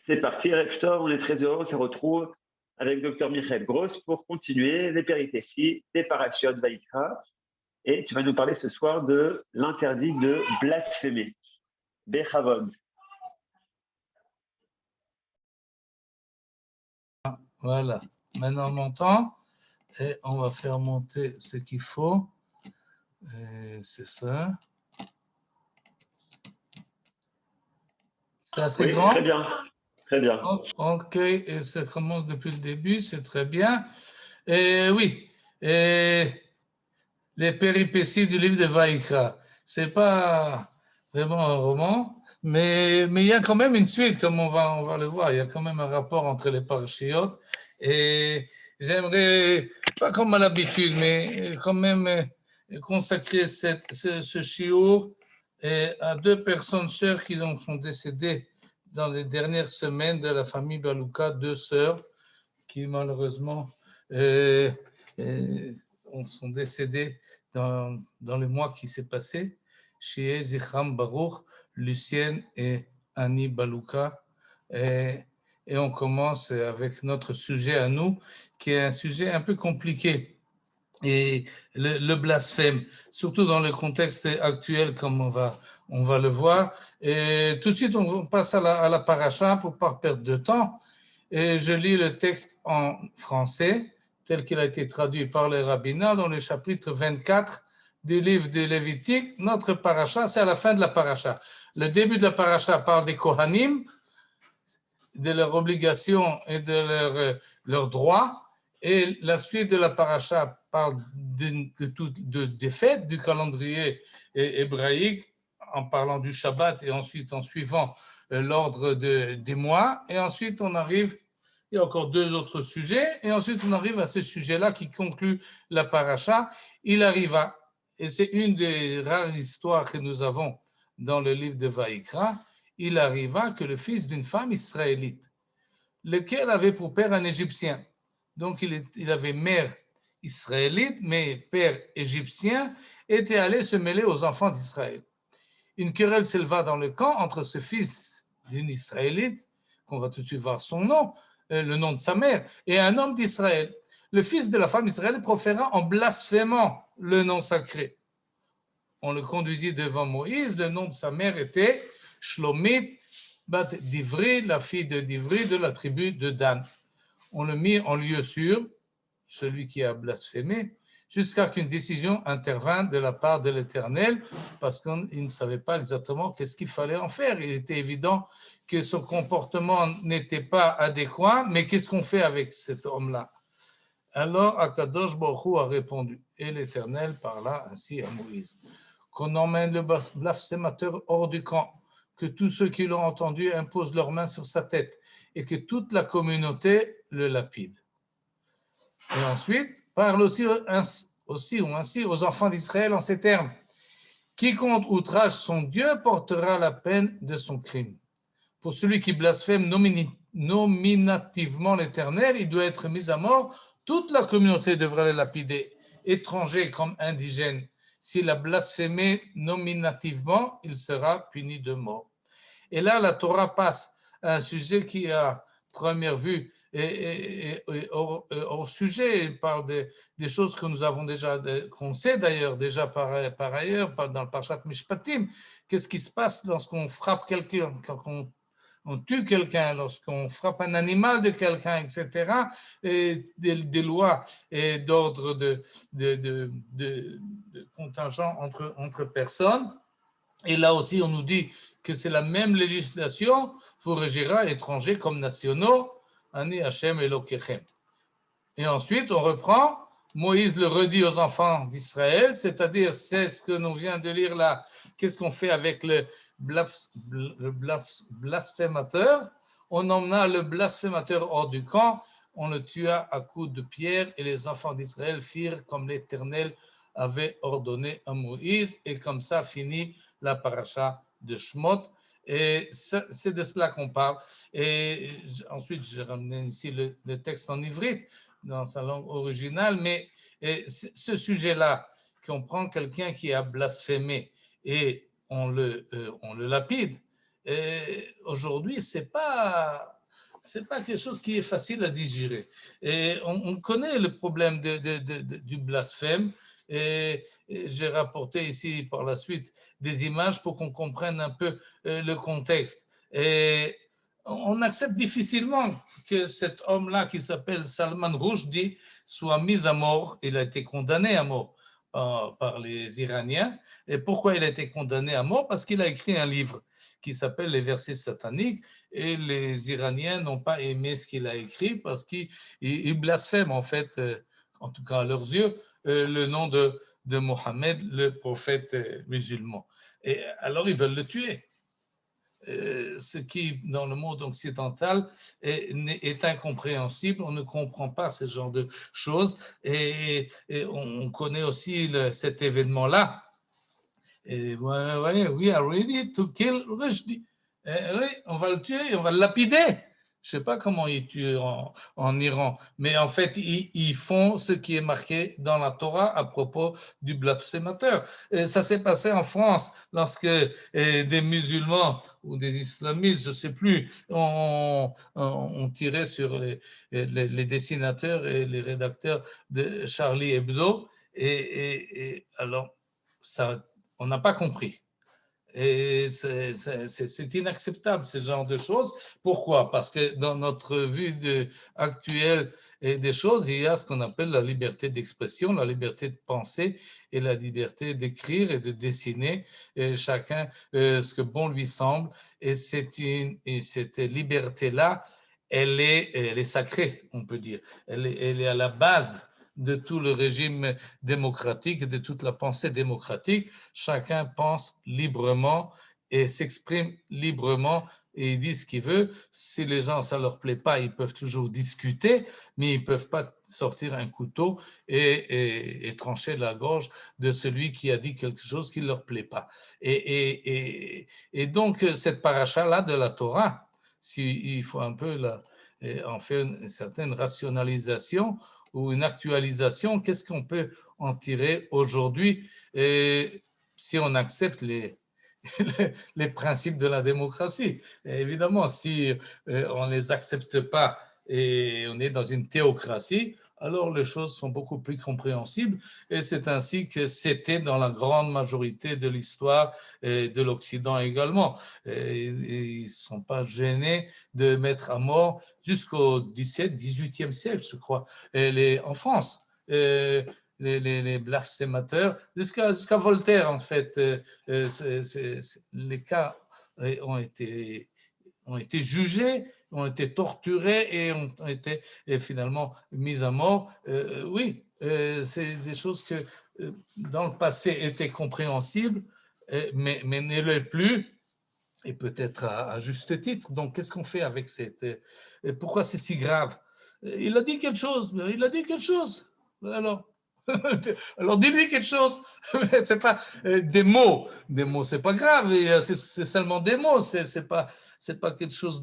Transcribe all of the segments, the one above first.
C'est parti, Reftor, on est très heureux, on se retrouve avec Dr Michael Gross pour continuer les péripéties des parachutes Vaïkra. Et tu vas nous parler ce soir de l'interdit de blasphémer. Bechavod. Voilà, maintenant on m'entend et on va faire monter ce qu'il faut. C'est ça. C'est assez grand. Très bien, très bien. Ok, et ça commence depuis le début, c'est très bien. Et oui, et les péripéties du livre de Vaïkra. C'est pas vraiment un roman, mais il y a quand même une suite, comme on va le voir. Il y a quand même un rapport entre les parachiotes. Et j'aimerais, pas comme à l'habitude, mais quand même consacrer ce shiur à deux personnes sœurs qui donc sont décédées dans les dernières semaines de la famille Balouka, deux sœurs qui malheureusement sont décédées dans le mois qui s'est passé, chez Zichram Baruch, Lucienne et Annie Balouka. Et on commence avec notre sujet à nous, qui est un sujet un peu compliqué. Et le blasphème, surtout dans le contexte actuel, comme on va le voir. Et tout de suite, on passe à la paracha pour ne pas perdre de temps. Et je lis le texte en français, tel qu'il a été traduit par les rabbinats dans le chapitre 24 du livre de Lévitique. Notre paracha, c'est à la fin de la paracha. Le début de la paracha parle des Kohanim, de leurs obligations et de leurs droits. Et la suite de la paracha parle des fêtes du calendrier hébraïque, en parlant du Shabbat et ensuite en suivant l'ordre des mois. Et ensuite, on arrive, il y a encore deux autres sujets, et ensuite on arrive à ce sujet-là qui conclut la paracha. Il arriva, et c'est une des rares histoires que nous avons dans le livre de Vaïkra, il arriva que le fils d'une femme israélite, lequel avait pour père un Égyptien, donc il avait mère israélite, mais père égyptien, était allé se mêler aux enfants d'Israël. Une querelle s'éleva dans le camp entre ce fils d'une Israélite, qu'on va tout de suite voir son nom, le nom de sa mère, et un homme d'Israël. Le fils de la femme israélienne proféra en blasphémant le nom sacré. On le conduisit devant Moïse, le nom de sa mère était Shlomit bat Divri, la fille de Divri de la tribu de Dan. On le mit en lieu sûr, celui qui a blasphémé, jusqu'à qu'une décision intervint de la part de l'Éternel, parce qu'il ne savait pas exactement qu'est-ce qu'il fallait en faire. Il était évident que son comportement n'était pas adéquat, mais qu'est-ce qu'on fait avec cet homme-là? Alors Akadosh Baruch Hu a répondu, et l'Éternel parla ainsi à Moïse, qu'on emmène le blasphémateur hors du camp, que tous ceux qui l'ont entendu imposent leurs mains sur sa tête, et que toute la communauté le lapide. Et ensuite, parle aussi ou ainsi aux enfants d'Israël en ces termes. Quiconque outrage son Dieu portera la peine de son crime. Pour celui qui blasphème nominativement l'Éternel, il doit être mis à mort. Toute la communauté devra le lapider, étranger comme indigène. S'il a blasphémé nominativement, il sera puni de mort. Et là, la Torah passe à un sujet qui, à première vue, est hors sujet. Il parle des choses que nous avons déjà, qu'on sait d'ailleurs déjà par ailleurs, dans le Parshat Mishpatim. Qu'est-ce qui se passe lorsqu'on frappe quelqu'un, quand on tue quelqu'un, lorsqu'on frappe un animal de quelqu'un, etc., et des lois et d'ordre de contingent entre personnes. Et là aussi, on nous dit que c'est la même législation, vous régirez étrangers comme nationaux, Ani Hashem Elokechem. Et ensuite, on reprend, Moïse le redit aux enfants d'Israël, c'est-à-dire, c'est ce que nous vient de lire là, qu'est-ce qu'on fait avec le blasphémateur? On emmena le blasphémateur hors du camp, on le tua à coups de pierre, et les enfants d'Israël firent comme l'Éternel avait ordonné à Moïse, et comme ça finit la paracha de Shmot, et c'est de cela qu'on parle. Et ensuite, j'ai ramené ici le texte en ivrite, dans sa langue originale, mais ce sujet-là, qu'on prend quelqu'un qui a blasphémé et on le lapide, aujourd'hui, c'est pas c'est pas quelque chose qui est facile à digérer. Et on connaît le problème du blasphème. Et j'ai rapporté ici par la suite des images pour qu'on comprenne un peu le contexte. Et on accepte difficilement que cet homme-là qui s'appelle Salman Rushdie soit mis à mort. Il a été condamné à mort par les Iraniens. Et pourquoi il a été condamné à mort? Parce qu'il a écrit un livre qui s'appelle Les versets sataniques. Et les Iraniens n'ont pas aimé ce qu'il a écrit parce qu'il blasphème, en fait, en tout cas à leurs yeux, le nom de Mohammed, le prophète musulman. Et alors, ils veulent le tuer. Ce qui, dans le monde occidental, est incompréhensible. On ne comprend pas ce genre de choses. Et on connaît aussi cet événement-là. Et vous voyez, we are ready to kill Rushdie. Oui, on va le tuer, on va le lapider. Je ne sais pas comment ils tuent en Iran, mais en fait, ils font ce qui est marqué dans la Torah à propos du blasphémateur. Et ça s'est passé en France lorsque des musulmans ou des islamistes, je ne sais plus, ont tiré sur les dessinateurs et les rédacteurs de Charlie Hebdo. Et alors, ça, on n'a pas compris. Et c'est inacceptable, ce genre de choses. Pourquoi? Parce que dans notre vue actuelle des choses, il y a ce qu'on appelle la liberté d'expression, la liberté de penser et la liberté d'écrire et de dessiner, et chacun ce que bon lui semble. Et cette liberté-là, elle est sacrée, on peut dire. Elle est à la base de tout le régime démocratique, de toute la pensée démocratique. Chacun pense librement et s'exprime librement et il dit ce qu'il veut. Si les gens, ça ne leur plaît pas, ils peuvent toujours discuter, mais ils ne peuvent pas sortir un couteau et trancher la gorge de celui qui a dit quelque chose qui ne leur plaît pas. Et donc, cette paracha-là de la Torah, il faut un peu en faire une certaine rationalisation ou une actualisation, qu'est-ce qu'on peut en tirer aujourd'hui si on accepte les principes de la démocratie? Et évidemment, si on ne les accepte pas et on est dans une théocratie, alors les choses sont beaucoup plus compréhensibles. Et c'est ainsi que c'était dans la grande majorité de l'histoire de l'Occident également. Ils ne sont pas gênés de mettre à mort jusqu'au 18e siècle, je crois, en France. Les blasphémateurs, jusqu'à Voltaire, en fait, les cas ont été jugés, ont été torturés et ont été finalement mis à mort. Oui, c'est des choses que dans le passé étaient compréhensibles, mais ne l'est plus, et peut-être à juste titre. Donc, qu'est-ce qu'on fait avec pourquoi c'est si grave? Il a dit quelque chose, il a dit quelque chose. Alors, alors dis-lui quelque chose. C'est pas des mots. Des mots, c'est pas grave. C'est seulement des mots. C'est pas quelque chose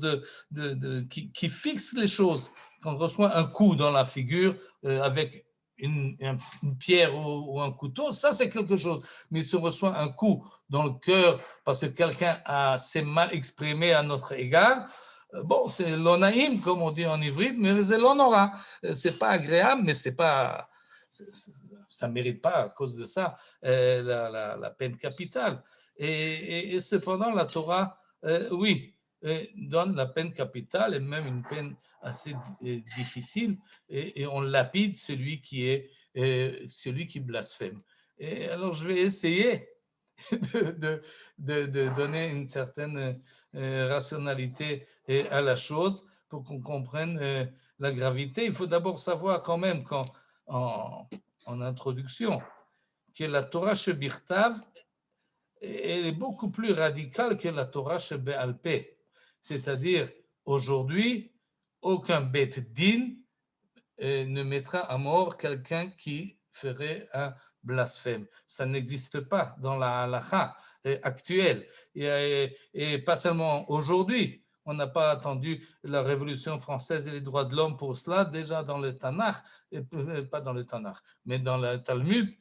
qui fixe les choses. Quand on reçoit un coup dans la figure avec une pierre ou un couteau, ça c'est quelque chose. Mais si on reçoit un coup dans le cœur parce que quelqu'un s'est mal exprimé à notre égard, bon, c'est l'onaïm, comme on dit en ivrite, mais c'est l'honora. C'est pas agréable, mais c'est pas, ça ne mérite pas à cause de ça la peine capitale. Et cependant, la Torah, oui, donne la peine capitale et même une peine assez difficile, et on lapide celui qui blasphème. Et alors, je vais essayer de donner une certaine rationalité à la chose pour qu'on comprenne la gravité. Il faut d'abord savoir quand même en introduction que la Torah Shebirtav elle est beaucoup plus radicale que la Torah Shebe'al Peh. C'est-à-dire, aujourd'hui, aucun Bet Din ne mettra à mort quelqu'un qui ferait un blasphème. Ça n'existe pas dans la halakha actuelle. Et pas seulement aujourd'hui. On n'a pas attendu la Révolution française et les droits de l'homme pour cela. Déjà dans le Tanakh, pas dans le Tanakh, mais dans le Talmud,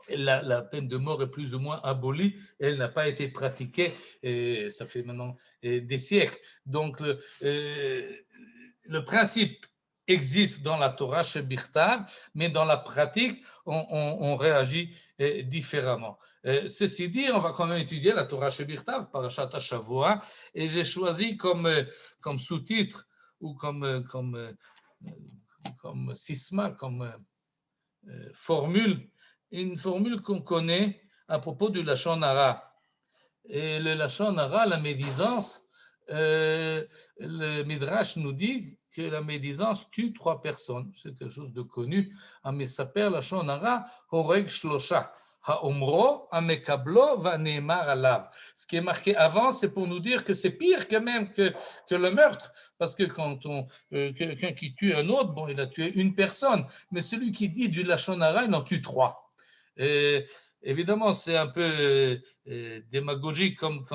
la peine de mort est plus ou moins abolie, elle n'a pas été pratiquée, et ça fait maintenant des siècles. Donc, le principe existe dans la Torah chez Birtav, mais dans la pratique, on réagit différemment. Ceci dit, on va quand même étudier la Torah chez Birtav, Parashat Shavua, et j'ai choisi comme sous-titre ou comme sisma, comme formule, une formule qu'on connaît à propos du Lachon Hara. Et le Lachon Hara, la médisance, le Midrash nous dit que la médisance tue 3 personnes. C'est quelque chose de connu. Amisaper Lachon Hara, Horeg Shlosha. Haomro, Amekablo, Vaneemar Alav. Ce qui est marqué avant, c'est pour nous dire que c'est pire quand même que le meurtre. Parce que quand quelqu'un qui tue un autre, bon, il a tué une personne. Mais celui qui dit du Lachon Hara, il en tue 3. Et évidemment, c'est un peu démagogique comme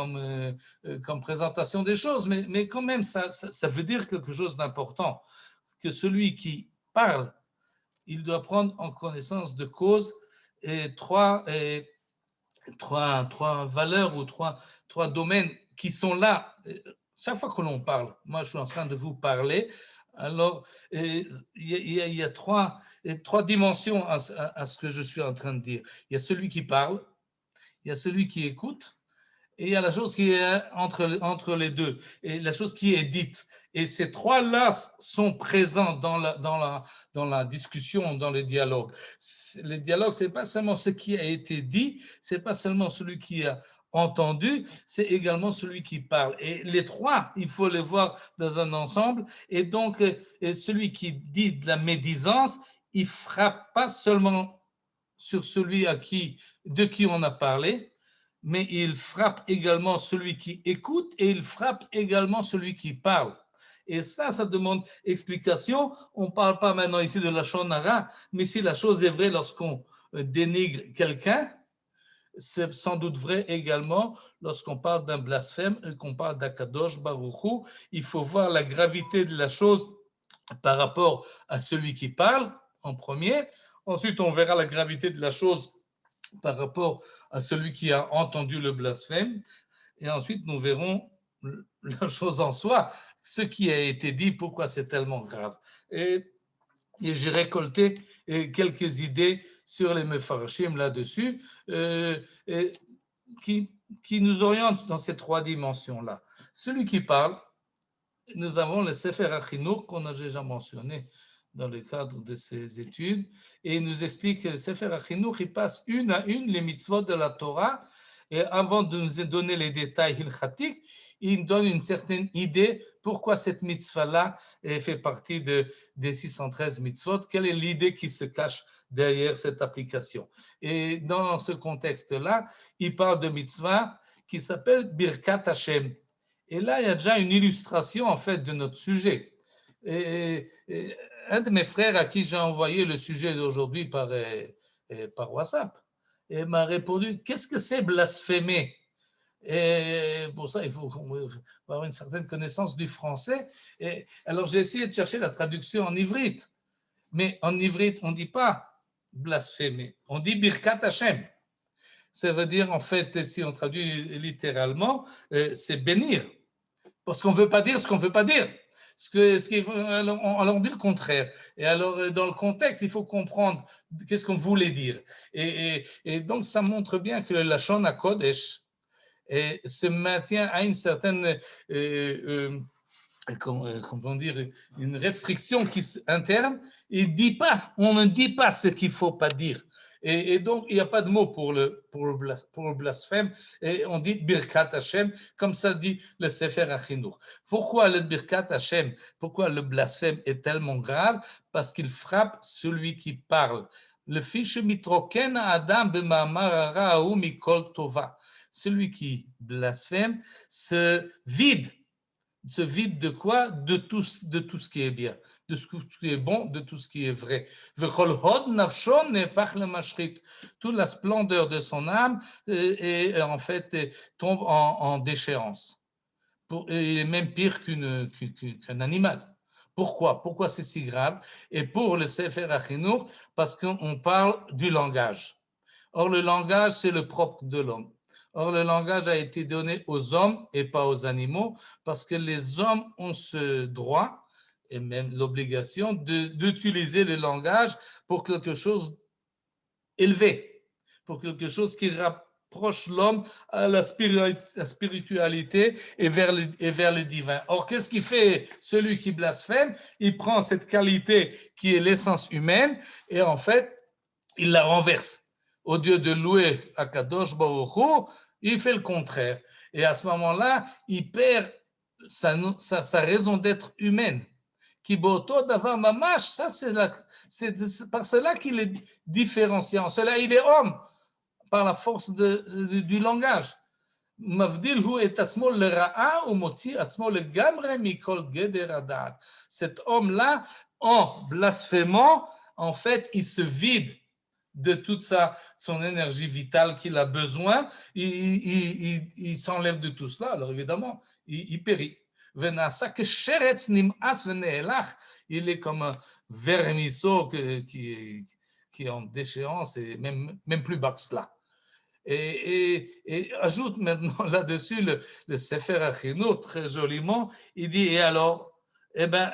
présentation des choses, mais quand même, ça veut dire quelque chose d'important. Que celui qui parle, il doit prendre en connaissance de cause trois valeurs ou trois domaines qui sont là. Chaque fois que l'on parle, moi je suis en train de vous parler, alors il y a trois dimensions à ce que je suis en train de dire. Il y a celui qui parle, il y a celui qui écoute, et il y a la chose qui est entre les deux, et la chose qui est dite. Et ces trois-là sont présents dans la discussion, dans le dialogue. Le dialogue, ce n'est pas seulement ce qui a été dit, ce n'est pas seulement celui qui a entendu, c'est également celui qui parle. Et les trois, il faut les voir dans un ensemble. Et donc, celui qui dit de la médisance, il ne frappe pas seulement sur celui de qui on a parlé, mais il frappe également celui qui écoute et il frappe également celui qui parle. Et ça demande explication. On ne parle pas maintenant ici de la Lachon Hara, mais si la chose est vraie lorsqu'on dénigre quelqu'un, c'est sans doute vrai également lorsqu'on parle d'un blasphème et qu'on parle d'Akadosh Baruch Hu. Il faut voir la gravité de la chose par rapport à celui qui parle en premier. Ensuite, on verra la gravité de la chose par rapport à celui qui a entendu le blasphème. Et ensuite, nous verrons la chose en soi, ce qui a été dit, pourquoi c'est tellement grave. Et j'ai récolté quelques idées sur les Mefarshim là-dessus, qui nous orientent dans ces 3 dimensions-là. Celui qui parle, nous avons le Sefer HaChinuch qu'on a déjà mentionné dans le cadre de ces études, et il nous explique que le Sefer HaChinuch, il passe une à une les mitzvot de la Torah, et avant de nous donner les détails hilchatiques, il donne une certaine idée pourquoi cette mitzvah-là fait partie des 613 mitzvot, quelle est l'idée qui se cache derrière cette application. Et dans ce contexte-là, il parle de mitzvah qui s'appelle Birkat Hashem. Et là, il y a déjà une illustration en fait de notre sujet. Et un de mes frères à qui j'ai envoyé le sujet d'aujourd'hui par WhatsApp m'a répondu: qu'est-ce que c'est blasphémer? Et pour ça, il faut avoir une certaine connaissance du français. Et alors, j'ai essayé de chercher la traduction en ivrite. Mais en ivrite, on ne dit pas blasphémer, on dit Birkat Hashem. Ça veut dire, en fait, si on traduit littéralement, c'est bénir. Parce qu'on ne veut pas dire ce qu'on ne veut pas dire. Alors, on dit le contraire. Et alors, dans le contexte, il faut comprendre qu'est-ce qu'on voulait dire. Et donc, ça montre bien que le Lachon HaKodesh se maintient à une certaine, comment dire, une restriction interne. On ne dit pas ce qu'il ne faut pas dire. Et donc, il n'y a pas de mot pour le blasphème. Et on dit Birkat Hashem, comme ça dit le Sefer HaChinuch. Pourquoi le Birkat Hashem, pourquoi le blasphème est tellement grave? Parce qu'il frappe celui qui parle. Le fiche mitroken Adam b'ma'amar hara hu mikol tova. Celui qui blasphème se vide de quoi? De tout ce qui est bien, de ce qui est bon, de tout ce qui est vrai. Toute la splendeur de son âme en fait tombe en déchéance. Il est même pire qu'un animal. Pourquoi c'est si grave? Et pour le Sefer HaChinuch, parce qu'on parle du langage. Or, le langage, c'est le propre de l'homme. Or, le langage a été donné aux hommes et pas aux animaux, parce que les hommes ont ce droit, et même l'obligation d'utiliser le langage pour quelque chose élevé, pour quelque chose qui rapproche l'homme à la spiritualité et vers le divin. Or, qu'est-ce qu'il fait celui qui blasphème? Il prend cette qualité qui est l'essence humaine et en fait, il la renverse. Au lieu de louer Akadosh Baruch Hu, il fait le contraire. Et à ce moment-là, il perd sa raison d'être humaine. Kiboto davar mamash, ça c'est par cela qu'il est différenciant. Cela, il est homme par la force du langage. מבדיל הוא את עצמו לרעה ומוציא עצמו לגמרי מכל גדר הדעת. Cet homme-là, en blasphémant, en fait, il se vide de toute son énergie vitale qu'il a besoin, il s'enlève de tout cela, alors évidemment, il périt. Il est comme un vermisseau qui est en déchéance et même plus bas que cela. Et ajoute maintenant là-dessus le Sefer HaChinour très joliment, il dit, et alors, eh ben,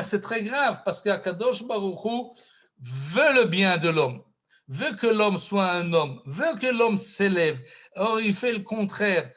c'est très grave parce qu'Akadosh Baruch Hu veut le bien de l'homme, veut que l'homme soit un homme, veut que l'homme s'élève. Or, il fait le contraire.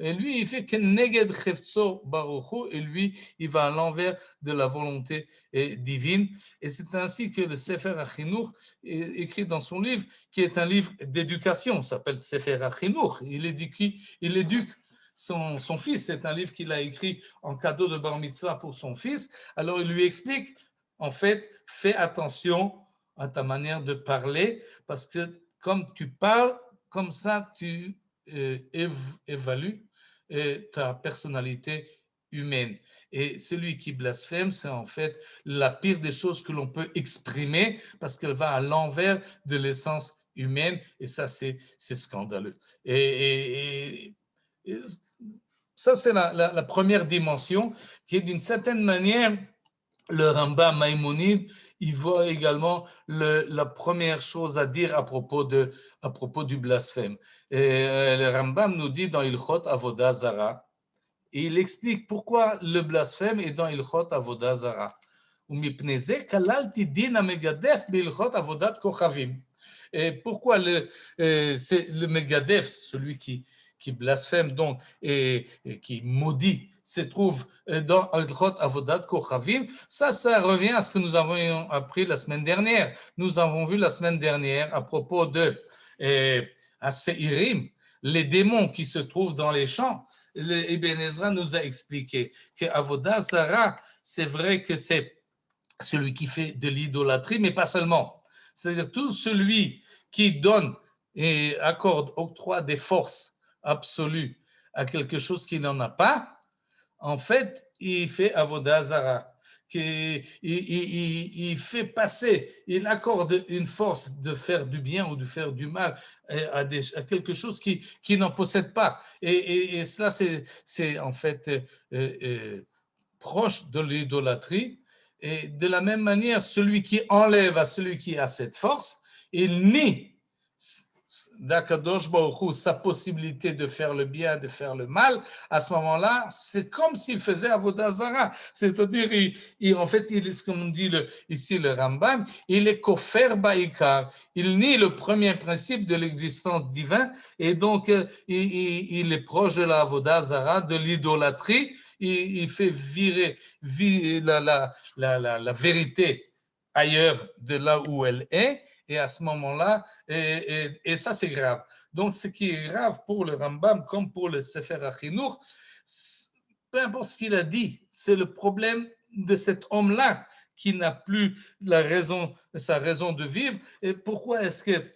Et lui, il fait que Neged Chefzo Baruch Hu, et lui, il va à l'envers de la volonté divine. Et c'est ainsi que le Sefer HaChinour écrit dans son livre, qui est un livre d'éducation, s'appelle Sefer HaChinour. Il éduque son fils. C'est un livre qu'il a écrit en cadeau de Bar Mitzvah pour son fils. Alors, il lui explique, en fait, fais attention à ta manière de parler, parce que comme tu parles, comme ça, tu évalues ta personnalité humaine. Et celui qui blasphème, c'est en fait la pire des choses que l'on peut exprimer, parce qu'elle va à l'envers de l'essence humaine, et ça, c'est scandaleux. Et ça, c'est la première dimension, qui est d'une certaine manière, le Rambam Maïmonide, il voit également la première chose à dire à propos du blasphème. Et le Rambam nous dit dans Ilchot Avodah Zara, et il explique pourquoi le blasphème est dans Ilchot Avodah Zara. Et pourquoi c'est le Megadef, celui qui blasphème donc et qui maudit, se trouve dans Ilchot Avodat Kochavim. Ça revient à ce que nous avons appris la semaine dernière. Nous avons vu la semaine dernière à propos de Aseirim, les démons qui se trouvent dans les champs. Ibn Ezra nous a expliqué que Avodah Zara, c'est vrai que c'est celui qui fait de l'idolâtrie, mais pas seulement. C'est-à-dire tout celui qui donne et accorde, octroie des forces absolues à quelque chose qui n'en a pas, en fait, il fait Avodah Zara. Il fait passer, il accorde une force de faire du bien ou de faire du mal à quelque chose qui n'en possède pas. Et cela, c'est en fait proche de l'idolâtrie. Et de la même manière, celui qui enlève à celui qui a cette force, il nie d'Akadosh Baruch Hu, sa possibilité de faire le bien, de faire le mal. À ce moment-là, c'est comme s'il faisait Avodah Zara. C'est-à-dire, en fait, comme on dit ici le Rambam, il est kofer baïkar. Il nie le premier principe de l'existence divine et donc il est proche de la Avodah Zara, de l'idolâtrie. Il fait virer la vérité ailleurs de là où elle est. Et à ce moment-là, et ça c'est grave. Donc ce qui est grave pour le Rambam comme pour le Sefer HaChinour, peu importe ce qu'il a dit, c'est le problème de cet homme-là qui n'a plus sa raison de vivre. Et pourquoi est-ce que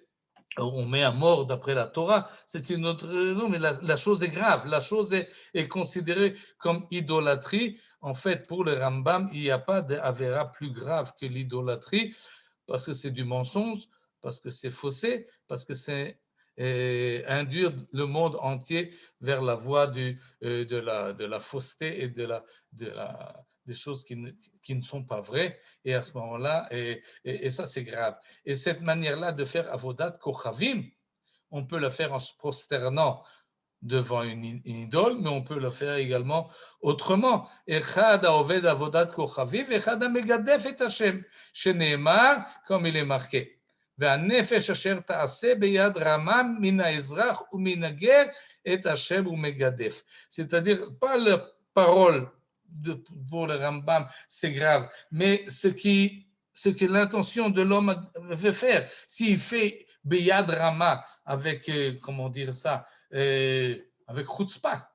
on met à mort d'après la Torah, c'est une autre raison, mais la chose est grave. La chose est considérée comme idolâtrie. En fait, pour le Rambam, il n'y a pas d'avéra plus grave que l'idolâtrie, parce que c'est du mensonge, parce que c'est faussé, parce que c'est induire le monde entier vers la voie de la fausseté et des choses qui ne sont pas vraies. Et à ce moment-là, et ça c'est grave. Et cette manière-là de faire Avodat Kochavim, on peut la faire en se prosternant devant une idole, mais on peut le faire également autrement. Echad haoved avodat kochaviv, echad hamegadef et Hashem, sheneemar, comme il est marqué. והנפש אשר תעשה ביד רמה מן האזרח ומן הגר את השם ומגדף. C'est-à-dire, pas la parole pour le Rambam, c'est grave, mais ce que l'intention de l'homme veut faire. S'il fait Beyad Rama avec, comment dire ça, avec chutzpah,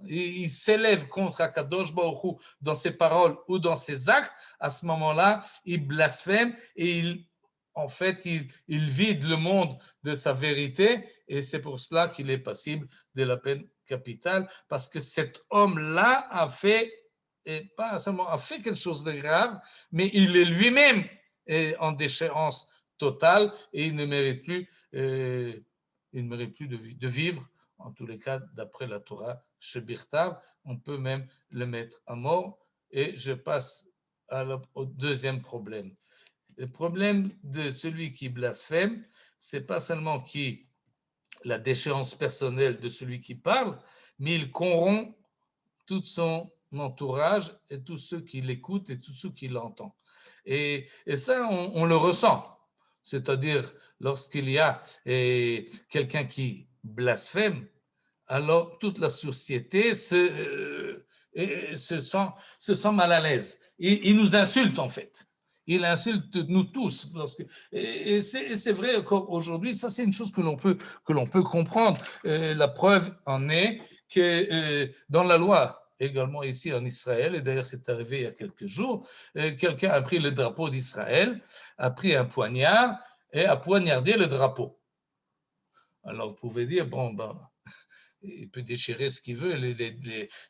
il s'élève contre Akadosh Baruch Hu dans ses paroles ou dans ses actes, à ce moment-là, il blasphème et en fait, il vide le monde de sa vérité et c'est pour cela qu'il est passible de la peine capitale, parce que cet homme-là a fait, et pas seulement a fait quelque chose de grave, mais il est lui-même en déchéance totale et il ne mérite plus, de vivre, en tous les cas, d'après la Torah, Shebirtav, on peut même le mettre à mort. Et je passe au deuxième problème. Le problème de celui qui blasphème, c'est pas seulement la déchéance personnelle de celui qui parle, mais il corrompt tout son entourage et tous ceux qui l'écoutent et tous ceux qui l'entendent. Et ça, on le ressent. C'est-à-dire, lorsqu'il y a quelqu'un qui blasphème, alors toute la société se sent mal à l'aise. Il nous insulte, en fait. Il insulte nous tous. Et c'est vrai encore aujourd'hui, ça c'est une chose que l'on peut comprendre. La preuve en est que dans la loi, également ici en Israël, et d'ailleurs c'est arrivé il y a quelques jours, quelqu'un a pris le drapeau d'Israël, a pris un poignard et a poignardé le drapeau. Alors vous pouvez dire, bon, il peut déchirer ce qu'il veut,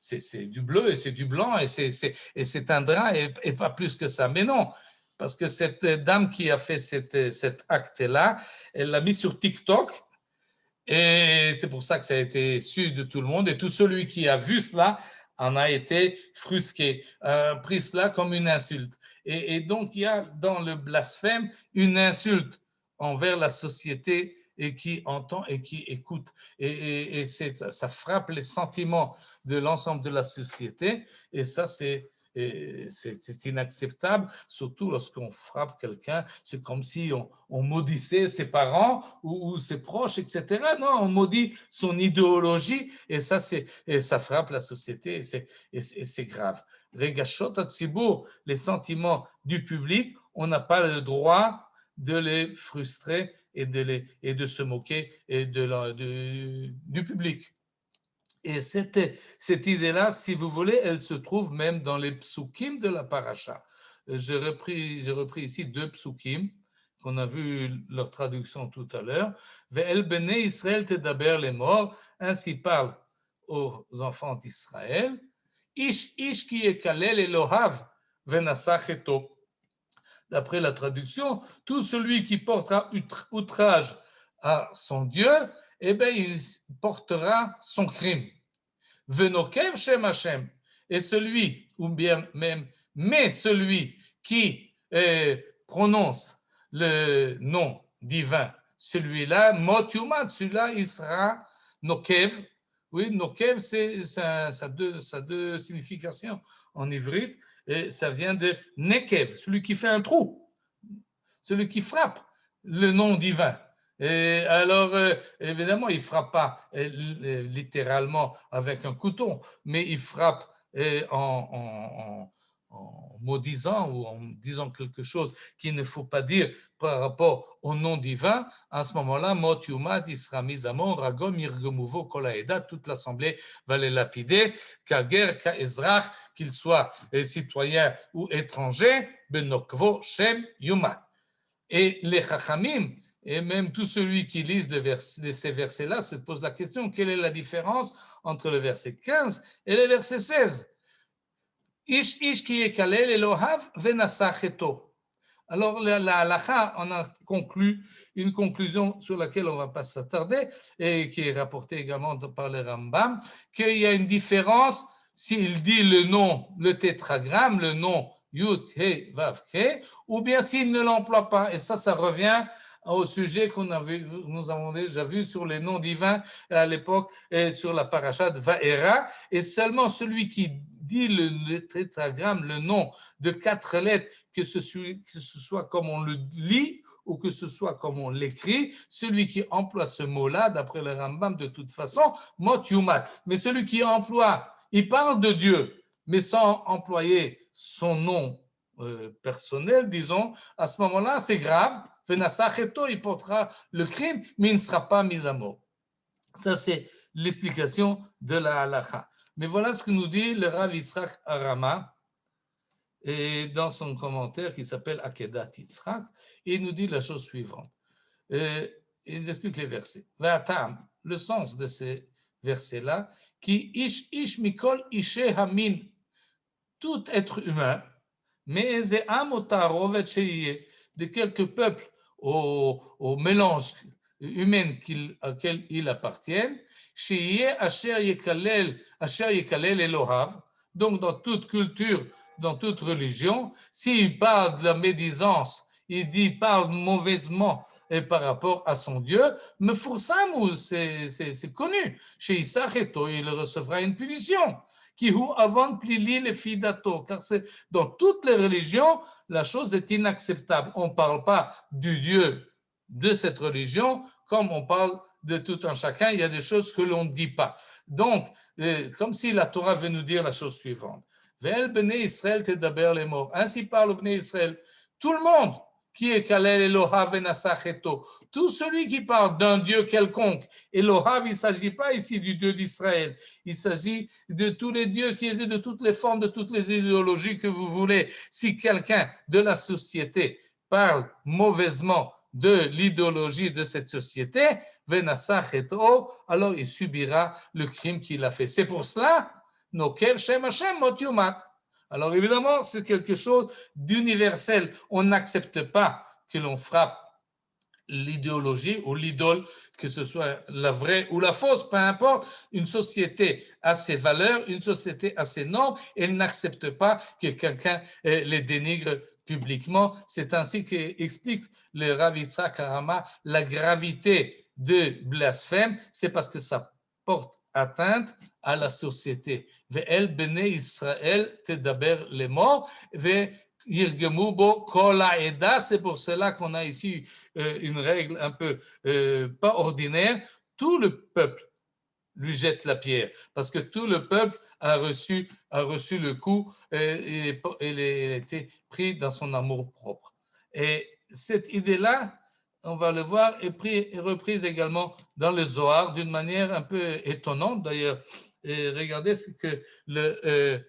c'est du bleu et c'est du blanc et c'est un drap et pas plus que ça. Mais non, parce que cette dame qui a fait cet acte-là, elle l'a mis sur TikTok et c'est pour ça que ça a été su de tout le monde et tout celui qui a vu cela en a été frusqué, pris cela comme une insulte. Et donc il y a dans le blasphème une insulte envers la société et qui entend et qui écoute. Et ça frappe les sentiments de l'ensemble de la société et ça c'est inacceptable, surtout lorsqu'on frappe quelqu'un. C'est comme si on maudissait ses parents ou ses proches, etc. Non, on maudit son idéologie et ça frappe la société et c'est grave. Regashot Hatzibur, les sentiments du public, on n'a pas le droit de les frustrer et de se moquer du public. Et cette idée-là, si vous voulez, elle se trouve même dans les psukim de la paracha. J'ai repris ici 2 psukim qu'on a vu leur traduction tout à l'heure. Ve'el bnei Israël tedaber les morts, ainsi parle aux enfants d'Israël. Ish ish ki yekalel Elohav venasach eto. D'après la traduction, tout celui qui portera outrage à son Dieu, eh bien, il portera son crime. Venokev Shem Hashem. Et celui, ou bien même, mais celui qui prononce le nom divin, celui-là, Mot Yumat, celui-là, il sera Nokev. Oui, Nokev, ça a deux significations en ivrite, et ça vient de Nekev, celui qui fait un trou, celui qui frappe le nom divin. Et alors, évidemment, il ne frappe pas littéralement avec un couteau, mais il frappe en maudisant ou en disant quelque chose qu'il ne faut pas dire par rapport au nom divin. À ce moment-là, Mot Yumad, il sera mis à mort, Ragom, Irgemuvo, Kolaeda, toute l'assemblée va les lapider, Kager, Kaezrach, qu'il soit citoyen ou étranger, Benokvo, Shem, Yumad. Et les Chachamim, et même tout celui qui lise ces versets-là se pose la question, quelle est la différence entre le verset 15 et le verset 16? Ish ish ki yekalel Elohav venasach eto. Alors la halakha, on a conclu une conclusion sur laquelle on ne va pas s'attarder et qui est rapportée également par le Rambam, qu'il y a une différence s'il dit le nom, le tétragramme, le nom Yud, He, Vav, He, ou bien s'il ne l'emploie pas. Et ça revient au sujet nous avons déjà vu sur les noms divins à l'époque, sur la paracha de Vaera, et seulement celui qui dit le tétragramme, le nom de 4 lettres, que ce soit comme on le lit ou que ce soit comme on l'écrit, celui qui emploie ce mot-là, d'après le Rambam, de toute façon, mot yumat. Mais celui qui emploie, il parle de Dieu, mais sans employer son nom personnel, disons, à ce moment-là, c'est grave. Il portera le crime, mais il ne sera pas mis à mort. Ça, c'est l'explication de la halakha. Mais voilà ce que nous dit le Rav Yitzhak Arama et dans son commentaire qui s'appelle Akedat Yitzhak, et il nous dit la chose suivante. Il nous explique les versets. Le sens de ces versets-là, qui ish mikol ishe hamin, tout être humain, mais de quelques peuples au mélange humain auquel il appartient, donc dans toute culture, dans toute religion, s'il parle de la médisance, il parle mauvaisement par rapport à son Dieu, mais Foursamou, c'est connu, chez Issacheto, il recevra une punition. Qui ou avant plili le fidato, car c'est dans toutes les religions, la chose est inacceptable. On ne parle pas du Dieu de cette religion comme on parle de tout un chacun. Il y a des choses que l'on ne dit pas. Donc, comme si la Torah veut nous dire la chose suivante. Ve'el bnei Israël tedaber les morts. Ainsi parle bnei Israël. Tout le monde qui est Kalel Elohav Venasacheto. Tout celui qui parle d'un Dieu quelconque. Elohav, il ne s'agit pas ici du Dieu d'Israël. Il s'agit de tous les dieux qui existent, de toutes les formes, de toutes les idéologies que vous voulez. Si quelqu'un de la société parle mauvaisement de l'idéologie de cette société, Venasacheto, alors il subira le crime qu'il a fait. C'est pour cela, Nokev Shem Hashem Mot Yumat. Alors évidemment, c'est quelque chose d'universel. On n'accepte pas que l'on frappe l'idéologie ou l'idole, que ce soit la vraie ou la fausse, peu importe. Une société a ses valeurs, une société a ses normes, elle n'accepte pas que quelqu'un les dénigre publiquement. C'est ainsi qu'explique le Rav Yitzhak Arama la gravité de blasphème, c'est parce que ça porte atteinte à la société. Ve'el bnei Israël tedaber les morts, yirgemu bo kol ha'eda. C'est pour cela qu'on a ici une règle un peu pas ordinaire. Tout le peuple lui jette la pierre, parce que tout le peuple a reçu le coup et il a été pris dans son amour propre. Et cette idée-là, on va le voir, est reprise également dans le Zohar d'une manière un peu étonnante d'ailleurs. Et regardez ce que le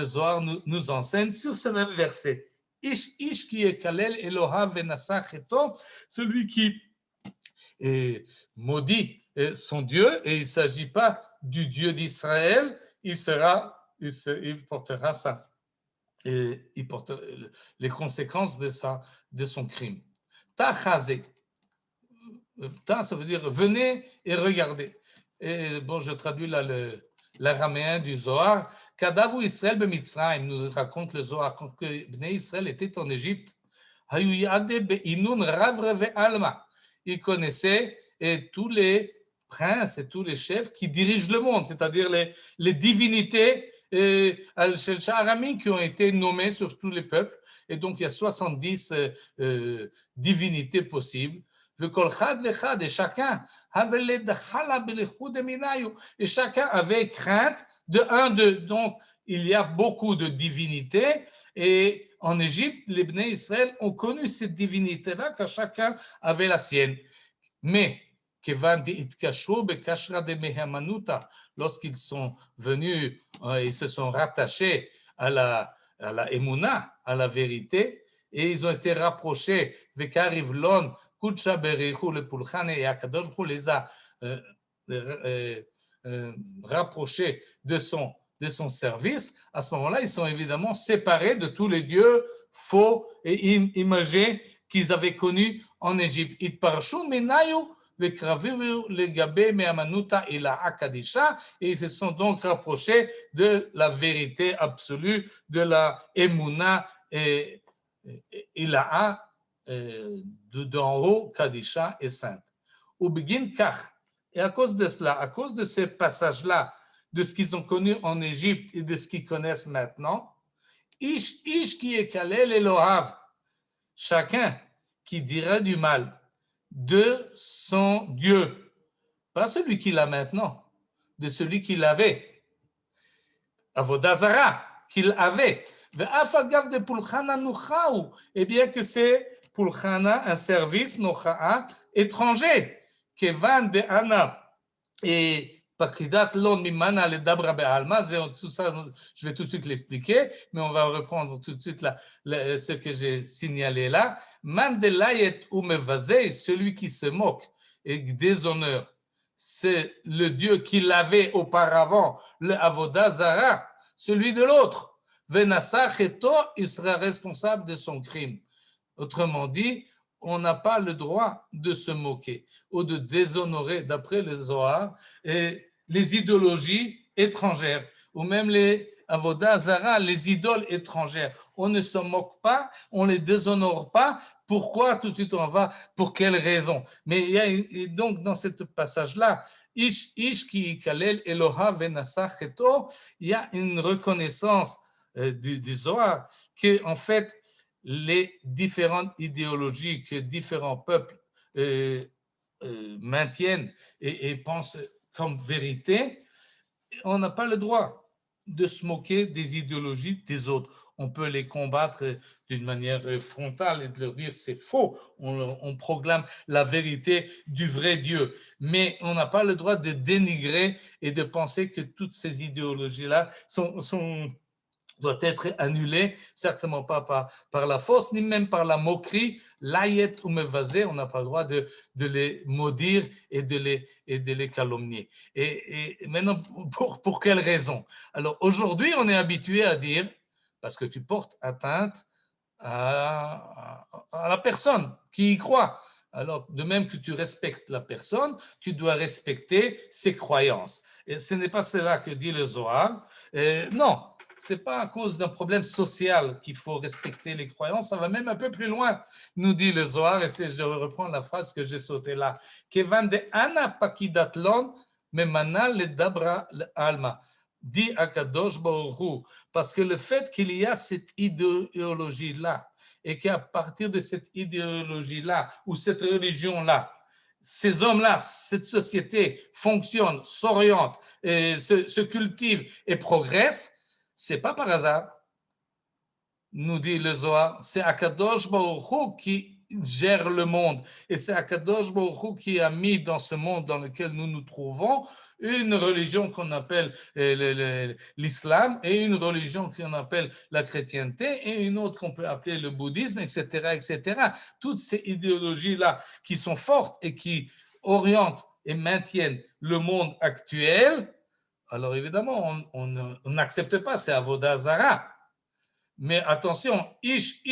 Zohar nous enseigne sur ce même verset. Ish qui est Kalel Eloha Venasacheto, celui qui maudit son Dieu, et il ne s'agit pas du Dieu d'Israël, il portera ça, et il porte les conséquences de son crime. Tachazé. Ta, ça veut dire venez et regardez. Et bon, je traduis là l'araméen du Zohar. Kadavu Israël b'Mitzrayim, nous raconte le Zohar, quand Bnei Israël était en Égypte, il connaissait tous les princes et tous les chefs qui dirigent le monde, c'est-à-dire les divinités qui ont été nommées sur tous les peuples. Et donc, il y a 70 divinités possibles. Et chacun avait crainte d'eux. Donc, il y a beaucoup de divinités. Et en Égypte, les Bnei Israël ont connu cette divinité-là, car chacun avait la sienne. Mais, lorsqu'ils sont venus, ils se sont rattachés à la Emouna, à la vérité, et ils ont été rapprochés, le Pulchan, et Akadosh Baruch Hu les a rapprochés de son service. À ce moment-là, ils sont évidemment séparés de tous les dieux faux et imagés qu'ils avaient connus en Égypte. Et ils se sont donc rapprochés de la vérité absolue, de la Emouna et Ilaha, d'en haut, Kadisha est sainte. Ou begin kach. Et à cause de cela, à cause de ces passages-là, de ce qu'ils ont connu en Égypte et de ce qu'ils connaissent maintenant, Ish qui est kalel Elohav, chacun qui dira du mal de son Dieu, pas celui qu'il a maintenant, de celui qu'il avait, Avodazara, qu'il avait, de Pulchana Nuchaou, et bien que c'est Pulchana, un service Nocha'a étranger, Kevan de Anna, et Pakidat Lon Mimana le Dabra Be'alma, tout ça, je vais tout de suite l'expliquer, mais on va reprendre tout de suite ce que j'ai signalé là. Mandelayet ou Mevazei, celui qui se moque et déshonore, c'est le Dieu qu'il avait auparavant, le Avodah Zara, celui de l'autre. Venasa Cheto, il sera responsable de son crime. Autrement dit, on n'a pas le droit de se moquer ou de déshonorer, d'après le Zohar, et les idéologies étrangères, ou même les avodah zara, les idoles étrangères. On ne se moque pas, on ne les déshonore pas. Pourquoi tout de suite on va? Pour quelle raison? Mais il y a donc dans ce passage-là, Ish ki kalel Eloha venasa cheto, il y a une reconnaissance du Zohar que en fait les différentes idéologies que différents peuples maintiennent et pensent comme vérité, on n'a pas le droit de se moquer des idéologies des autres. On peut les combattre d'une manière frontale et de leur dire c'est faux. On proclame la vérité du vrai Dieu. Mais on n'a pas le droit de dénigrer et de penser que toutes ces idéologies-là doit être annulé, certainement pas par la force, ni même par la moquerie. L'ayet ou mevazé, on n'a pas le droit de les maudire et de les calomnier. Et maintenant, pour quelle raison? Alors aujourd'hui, on est habitué à dire, parce que tu portes atteinte à la personne qui y croit. Alors, de même que tu respectes la personne, tu dois respecter ses croyances. Et ce n'est pas cela que dit le Zohar. Non, ce n'est pas à cause d'un problème social qu'il faut respecter les croyances, ça va même un peu plus loin, nous dit le Zohar, et je reprends la phrase que j'ai sautée là. Kevan de Ana Pakidatlon, Memana le Dabra le Alma. Dit Akadosh Baruch Hu, parce que le fait qu'il y a cette idéologie-là, et qu'à partir de cette idéologie-là, ou cette religion-là, ces hommes-là, cette société fonctionne, s'oriente, se cultive et progresse, c'est pas par hasard, nous dit le Zohar, c'est Akadosh Baruch Hu qui gère le monde. Et c'est Akadosh Baruch Hu qui a mis dans ce monde dans lequel nous nous trouvons une religion qu'on appelle l'islam et une religion qu'on appelle la chrétienté et une autre qu'on peut appeler le bouddhisme, etc., etc. Toutes ces idéologies-là qui sont fortes et qui orientent et maintiennent le monde actuel. Alors évidemment, on n'accepte pas, c'est Avodah Zara. Mais attention, Ish,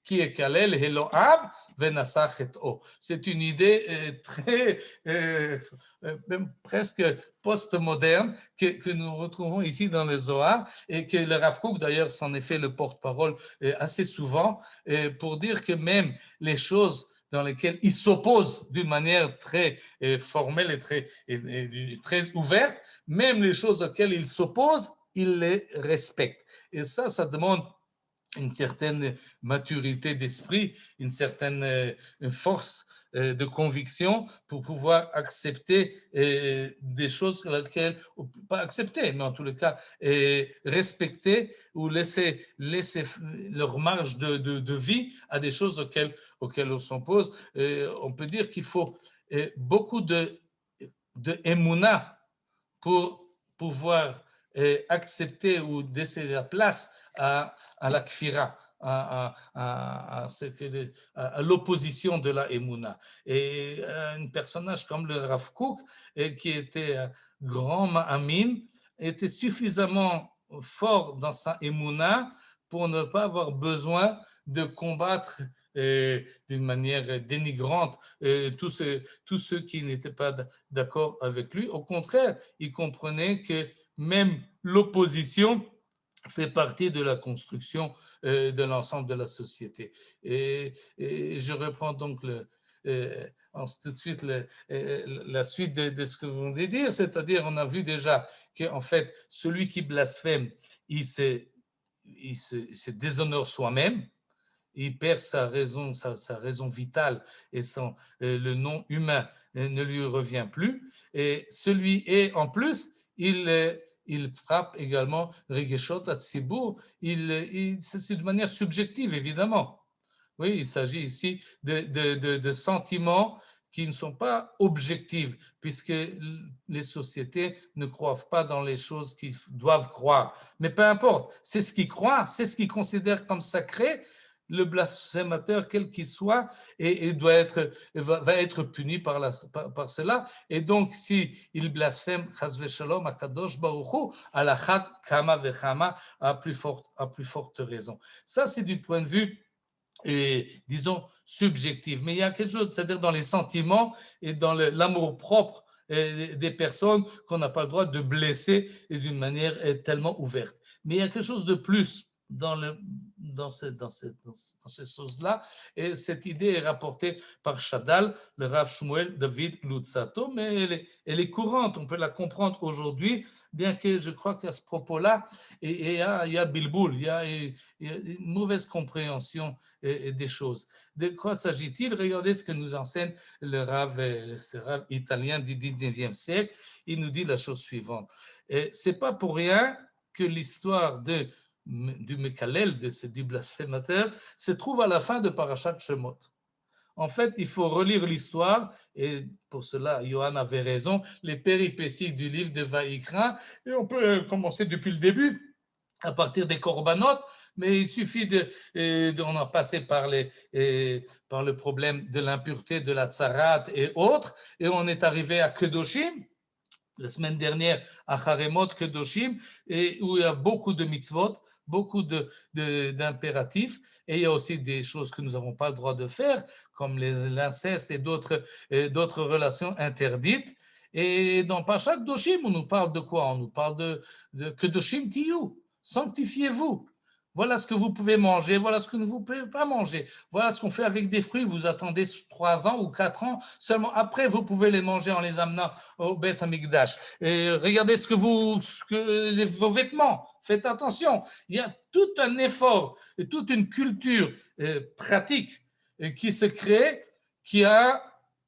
qui est Kalel Elohav, Venasa Chet'o. C'est une idée très, même presque post-moderne que nous retrouvons ici dans le Zohar et que le Rav Kook d'ailleurs s'en est fait le porte-parole assez souvent pour dire que même les choses dans lesquelles il s'oppose d'une manière très formelle et très ouverte, même les choses auxquelles il s'oppose, il les respecte. Et ça demande une certaine maturité d'esprit, une certaine force de conviction pour pouvoir accepter des choses lesquelles, pas accepter, mais en tous les cas, respecter ou laisser leur marge de vie à des choses auxquelles on s'oppose. On peut dire qu'il faut beaucoup de émouna pour pouvoir accepter ou laisser la place à la kfira, à l'opposition de la émouna. Et un personnage comme le Rav Kook, qui était grand ma'amim, était suffisamment fort dans sa émouna pour ne pas avoir besoin de combattre d'une manière dénigrante tous ceux qui n'étaient pas d'accord avec lui. Au contraire, il comprenait que même l'opposition fait partie de la construction de l'ensemble de la société. Et je reprends donc tout de suite la suite de ce que vous venez de dire, c'est-à-dire on a vu déjà qu'en fait, celui qui blasphème, il se déshonore soi-même, il perd sa raison vitale et le nom humain ne lui revient plus. Et en plus, il frappe également Regeshot Atzibur. C'est de manière subjective, évidemment. Oui, il s'agit ici de sentiments qui ne sont pas objectifs, puisque les sociétés ne croient pas dans les choses qu'ils doivent croire. Mais peu importe, c'est ce qu'ils croient, c'est ce qu'ils considèrent comme sacré. Le blasphémateur, quel qu'il soit, va être puni par cela. Et donc, s'il blasphème, chas v'shalom, akadosh baruch hu, alachat kama vechama, à plus forte raison. Ça, c'est du point de vue disons, subjective. Mais il y a quelque chose, c'est-à-dire dans les sentiments et dans l'amour propre des personnes qu'on n'a pas le droit de blesser d'une manière tellement ouverte. Mais il y a quelque chose de plus dans ces choses-là, et cette idée est rapportée par Shadal, le Rav Shmuel David Lutzato, mais elle est courante, on peut la comprendre aujourd'hui, bien que je crois qu'à ce propos-là, il y a Bilboul, il y a une mauvaise compréhension des choses. De quoi s'agit-il? Regardez ce que nous enseigne ce Rav italien du 19e siècle. Il nous dit la chose suivante. Ce n'est pas pour rien que l'histoire du Mekalel, du blasphémateur, se trouve à la fin de Parashat Shemot. En fait, il faut relire l'histoire, et pour cela, Johan avait raison, les péripéties du livre de Vaïkra, et on peut commencer depuis le début, à partir des corbanotes, mais il suffit d'en passer par le problème de l'impureté, de la tsarat et autres, et on est arrivé à Kedoshim, la semaine dernière à Haremot Kedoshim, et où il y a beaucoup de mitzvot, beaucoup d'impératifs, et il y a aussi des choses que nous n'avons pas le droit de faire, comme l'inceste et d'autres relations interdites. Et dans Parashat Kedoshim, on nous parle de quoi? On nous parle de Kedoshim Tiyu, sanctifiez-vous. Voilà ce que vous pouvez manger, voilà ce que vous ne pouvez pas manger. Voilà ce qu'on fait avec des fruits. Vous attendez 3 ans ou 4 ans. Seulement après, vous pouvez les manger en les amenant au Beth Amikdash. Et regardez vos vêtements. Faites attention. Il y a tout un effort et toute une culture pratique qui se crée, qui a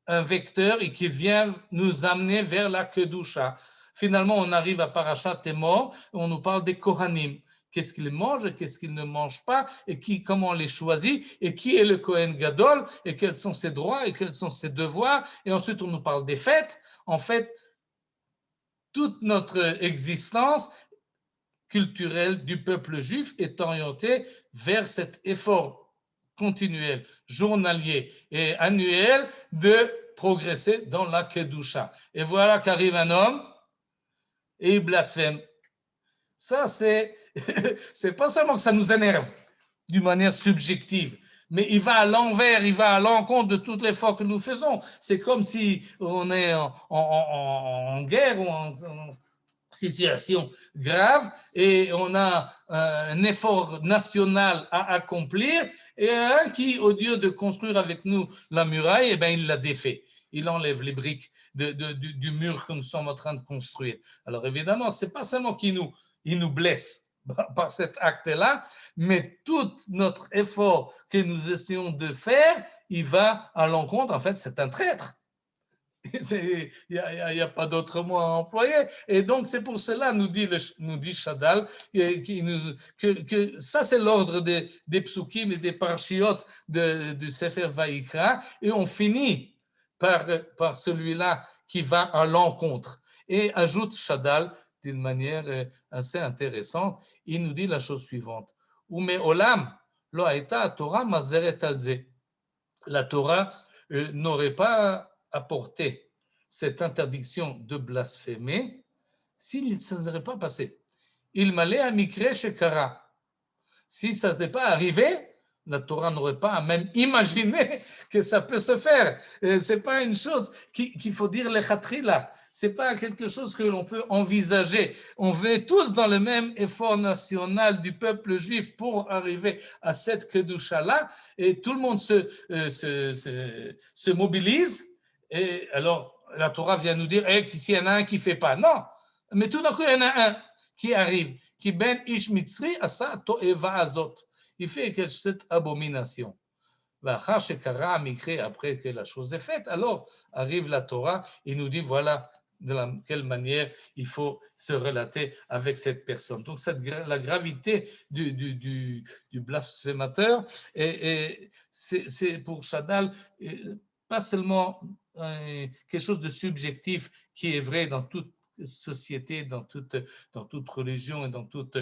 un vecteur et qui vient nous amener vers la Kedusha. Finalement, on arrive à Parashat Emor, on nous parle des Kohanim. Qu'est-ce qu'ils mangent et qu'est-ce qu'ils ne mangent pas, et comment on les choisit, et qui est le Kohen Gadol, et quels sont ses droits, et quels sont ses devoirs. Et ensuite, on nous parle des fêtes. En fait, toute notre existence culturelle du peuple juif est orientée vers cet effort continuel, journalier et annuel de progresser dans la Kedusha. Et voilà qu'arrive un homme et il blasphème. Ça, c'est pas seulement que ça nous énerve d'une manière subjective, mais il va à l'envers, il va à l'encontre de tout l'effort que nous faisons. C'est comme si on est en guerre ou en situation grave et on a un effort national à accomplir, et un qui, au lieu de construire avec nous la muraille, eh bien, il la défait. Il enlève les briques du mur que nous sommes en train de construire. Alors évidemment, ce n'est pas seulement qu'il nous blesse par cet acte-là, mais tout notre effort que nous essayons de faire, il va à l'encontre. En fait, c'est un traître. Il n'y a pas d'autre mot à employer. Et donc, c'est pour cela, nous dit Shadal, que ça, c'est l'ordre des psukim et des parchiotes du Sefer Vaïkra, et on finit par celui-là qui va à l'encontre. Et ajoute Shadal d'une manière assez intéressante, il nous dit la chose suivante. Ume olam lo haïta Torah mazeret al ze. La Torah n'aurait pas apporté cette interdiction de blasphémer s'il ne serait pas passé. Il m'allait à Mikre Shekara. Si ça ne s'est pas arrivé, La Torah n'aurait pas à même imaginer que ça peut se faire. Ce n'est pas une chose qu'il faut dire lechatchila. Ce n'est pas quelque chose que l'on peut envisager. On veut tous dans le même effort national du peuple juif pour arriver à cette kedusha-là, et tout le monde se mobilise. Et alors, la Torah vient nous dire s'il y en a un qui ne fait pas. Non, mais tout d'un coup, il y en a un qui arrive, qui ben ish mitzri asa to'eva azot. Il fait cette abomination. Après que la chose est faite, alors arrive la Torah et nous dit voilà de quelle manière il faut se relater avec cette personne. Donc la gravité du blasphémateur, et c'est pour Chadal pas seulement quelque chose de subjectif qui est vrai dans toute société, dans toute religion et dans toute...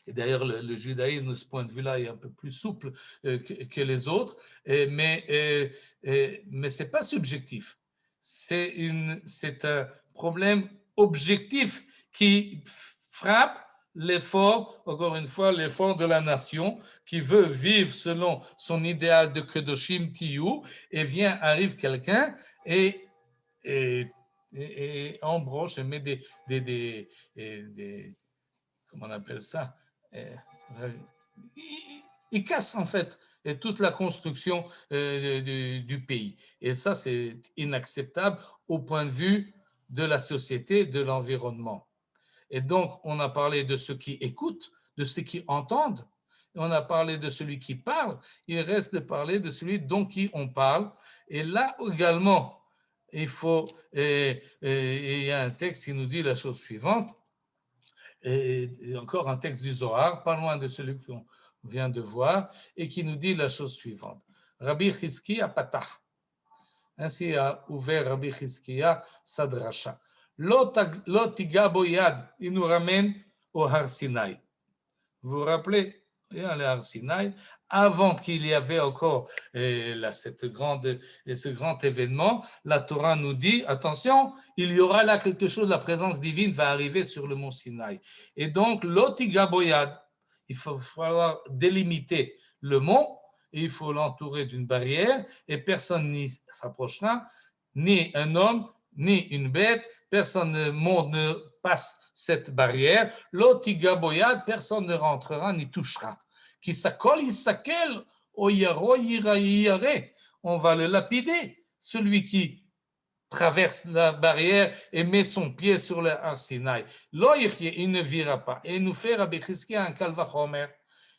Et d'ailleurs, le judaïsme, de ce point de vue-là, est un peu plus souple que les autres, mais ce n'est pas subjectif. C'est un problème objectif qui frappe l'effort, encore une fois, l'effort de la nation qui veut vivre selon son idéal de Kedoshim Tiyu, et arrive quelqu'un et embroche et met des comment on appelle ça, il casse en fait toute la construction du pays. Et ça, c'est inacceptable au point de vue de la société, de l'environnement. Et donc, on a parlé de ceux qui écoutent, de ceux qui entendent, on a parlé de celui qui parle, il reste de parler de celui dont qui on parle. Et là également, il y a un texte qui nous dit la chose suivante, et encore un texte du Zohar, pas loin de celui qu'on vient de voir, et qui nous dit la chose suivante. Rabbi Chizkiya Patah, ainsi a ouvert Rabbi Chizkiya sa dracha. Lo tiga boyad, il nous ramène au Har Sinaï. Vous vous rappelez, le Har Sinaï, avant qu'il y avait encore ce grand événement, la Torah nous dit, attention, il y aura là quelque chose, la présence divine va arriver sur le mont Sinaï. Et donc, l'Otiga Boyad, il va falloir délimiter le mont, et il faut l'entourer d'une barrière, et personne n'y s'approchera, ni un homme, ni une bête, personne ne passe cette barrière. L'Otiga Boyad, personne ne rentrera ni touchera. Qui s'accole, il s'accelle, on va le lapider. Celui qui traverse la barrière et met son pied sur le Har Sinaï. Il ne vira pas. Et nous fait Rabbi Chizkiya un Kalvachomer.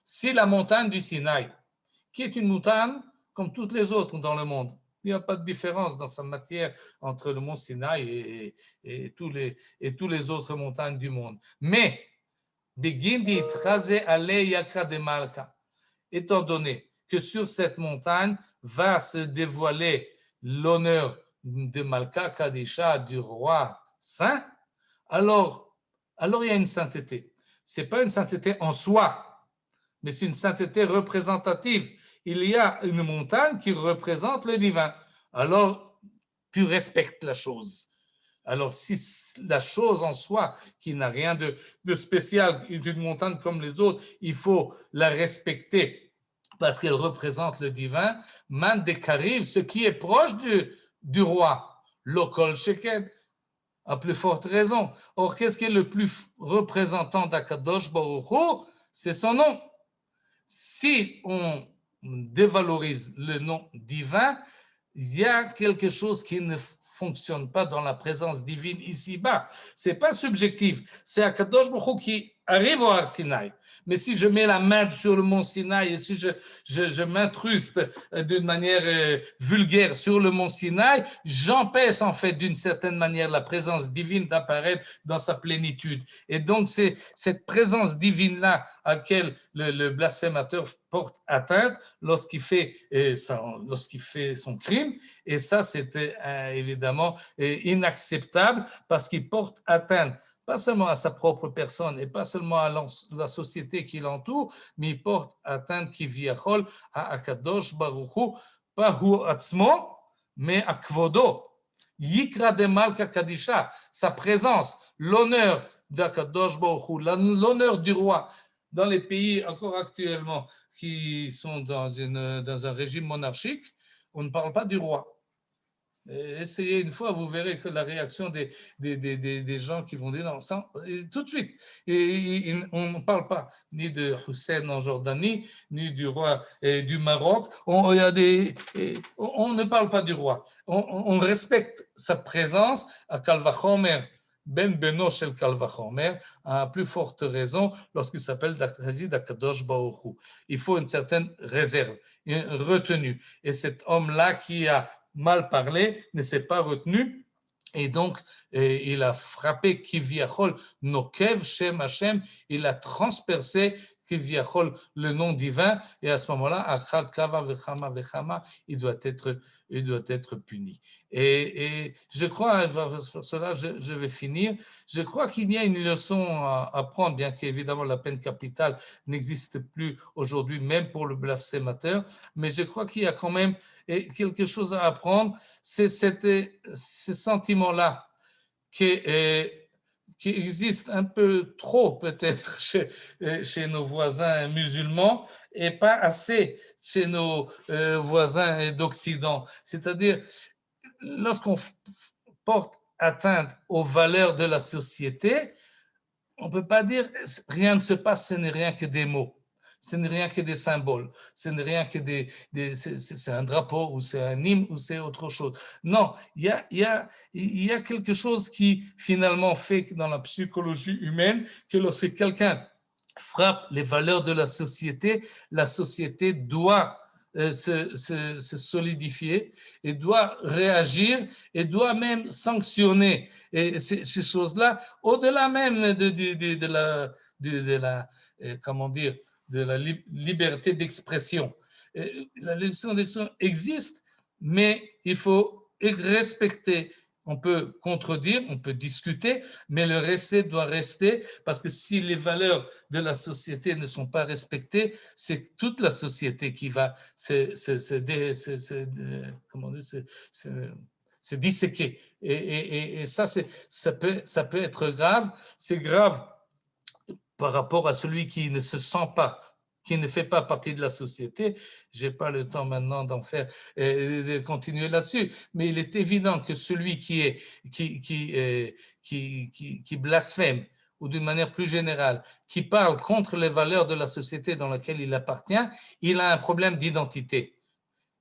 Si la montagne du Sinaï, qui est une montagne comme toutes les autres dans le monde, il n'y a pas de différence dans sa matière entre le mont Sinaï et tous les autres montagnes du monde. Mais, étant donné que sur cette montagne va se dévoiler l'honneur de Malka Kadisha, du roi saint, alors il y a une sainteté. Ce n'est pas une sainteté en soi, mais c'est une sainteté représentative. Il y a une montagne qui représente le divin. Alors, tu respectes la chose. Alors, si la chose en soi, qui n'a rien de spécial d'une montagne comme les autres, il faut la respecter parce qu'elle représente le divin, man de Kariv, ce qui est proche du roi, Lokol Sheken, à plus forte raison. Or, qu'est-ce qui est le plus représentant d'Akadosh Baruch Hu? C'est son nom. Si on dévalorise le nom divin, il y a quelque chose qui ne fonctionne pas dans la présence divine ici-bas. Ce n'est pas subjectif. C'est Akadosh Baruch Hu qui arrive au Har Sinaï. Mais si je mets la main sur le mont Sinaï et si je m'incruste d'une manière vulgaire sur le mont Sinaï, j'empêche en fait d'une certaine manière la présence divine d'apparaître dans sa plénitude. Et donc c'est cette présence divine-là à laquelle le blasphémateur porte atteinte lorsqu'il fait son crime. Et ça, c'était évidemment inacceptable parce qu'il porte atteinte pas seulement à sa propre personne et pas seulement à la société qui l'entoure, mais il porte atteinte qui viachol à Akadosh Baruch Hu, pas hu atzmo, mais à kvodo. Yikra de Malka Kadisha, sa présence, l'honneur d'Akadosh Baruch Hu, l'honneur du roi, dans les pays encore actuellement qui sont dans un régime monarchique, on ne parle pas du roi. Essayez une fois, vous verrez que la réaction des gens qui vont dire non, tout de suite. On ne parle pas ni de Hussein en Jordanie, ni du roi du Maroc. On ne parle pas du roi. On respecte sa présence à Kalvachomer, Ben Beno Shel Kalvachomer, à plus forte raison lorsqu'il s'appelle d'Akadosh Baruch Hu. Il faut une certaine réserve, une retenue. Et cet homme-là qui a mal parlé, ne s'est pas retenu, et donc il a frappé Kiviachol Nokev Shem Hashem, il a transpercé Kiviachol le nom divin, et à ce moment-là, Akhat Kava Vechama Vechama, il doit être puni. Et je crois, pour cela je vais finir, je crois qu'il y a une leçon à prendre, bien qu'évidemment la peine capitale n'existe plus aujourd'hui, même pour le blasphémateur, mais je crois qu'il y a quand même quelque chose à apprendre, c'est ce sentiment-là qui existe un peu trop peut-être chez nos voisins musulmans et pas assez chez nos voisins d'Occident. C'est-à-dire, lorsqu'on porte atteinte aux valeurs de la société, on ne peut pas dire rien ne se passe, ce n'est rien que des mots. Ce n'est rien que des symboles, ce n'est rien que c'est un drapeau ou c'est un hymne ou c'est autre chose. Non, il y a quelque chose qui finalement fait que dans la psychologie humaine que lorsque quelqu'un frappe les valeurs de la société doit se solidifier et doit réagir et doit même sanctionner et ces choses-là au-delà même de la comment dire, de la liberté d'expression. La liberté d'expression existe, mais il faut respecter. On peut contredire, on peut discuter, mais le respect doit rester parce que si les valeurs de la société ne sont pas respectées, c'est toute la société qui va se disséquer. Et ça, ça peut être grave. C'est grave par rapport à celui qui ne se sent pas, qui ne fait pas partie de la société. Je n'ai pas le temps maintenant d'en faire, de continuer là-dessus, mais il est évident que celui qui blasphème, ou d'une manière plus générale, qui parle contre les valeurs de la société dans laquelle il appartient, il a un problème d'identité.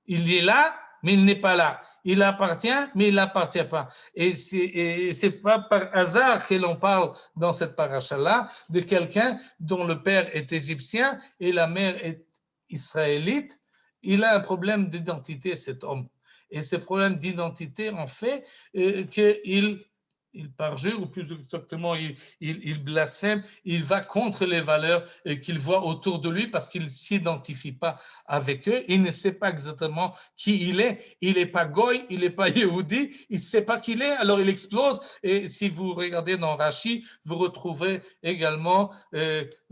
Il est là, mais il n'est pas là. Il appartient, mais il n'appartient pas. Et ce n'est pas par hasard que l'on parle dans cette paracha-là de quelqu'un dont le père est égyptien et la mère est israélite. Il a un problème d'identité, cet homme. Et ce problème d'identité en fait qu'il parjure, ou plus exactement, il blasphème, il va contre les valeurs qu'il voit autour de lui parce qu'il ne s'identifie pas avec eux. Il ne sait pas exactement qui il est. Il n'est pas goy, il n'est pas yéhoudi, il ne sait pas qui il est, alors il explose. Et si vous regardez dans Rashi, vous retrouverez également,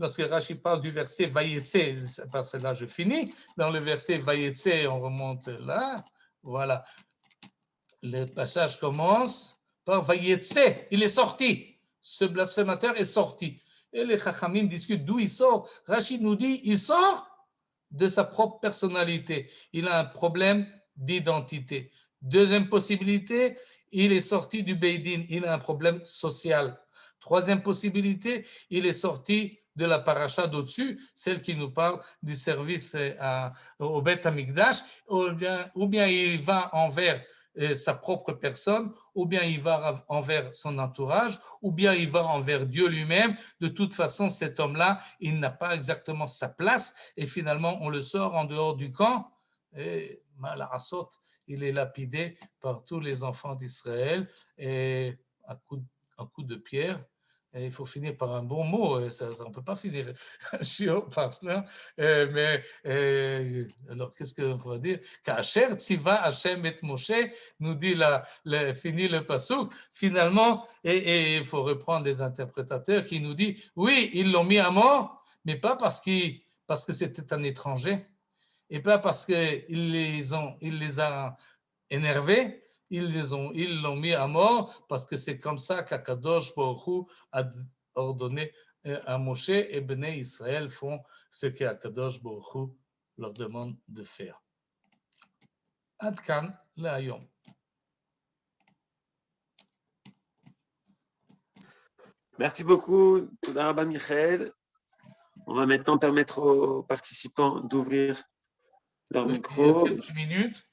lorsque Rashi parle du verset Vayetse, par cela je finis, dans le verset Vayetse, on remonte là, voilà, le passage commence par Vayetse, il est sorti. Ce blasphémateur est sorti. Et les Chachamim discutent d'où il sort. Rachid nous dit, il sort de sa propre personnalité. Il a un problème d'identité. Deuxième possibilité, il est sorti du Beidin. Il a un problème social. Troisième possibilité, il est sorti de la paracha d'au-dessus, celle qui nous parle du service au Beth Amikdash, ou bien il va envers sa propre personne, ou bien il va envers son entourage, ou bien il va envers Dieu lui-même. De toute façon, cet homme-là, il n'a pas exactement sa place, et finalement, on le sort en dehors du camp, et Malachasot, il est lapidé par tous les enfants d'Israël, et à coup de pierre. Et il faut finir par un bon mot, on ne peut pas finir par cela, mais alors qu'est-ce qu'on pourrait dire? Kacher tziva Hashem et Moshe, nous dit fini le pasuk, finalement, et il faut reprendre les interprétateurs qui nous disent, oui, ils l'ont mis à mort, mais pas parce que c'était un étranger, et pas parce qu'il les a énervés, ils l'ont mis à mort parce que c'est comme ça qu'Akadosh Baruch Hu a ordonné à Moshe et Bnei Israël font ce qu'Akadosh Baruch Hu leur demande de faire. Ad kan le'ayom. Merci beaucoup, Toda Rabba Michael. On va maintenant permettre aux participants d'ouvrir leur Oui, micro. il y a quelques minutes.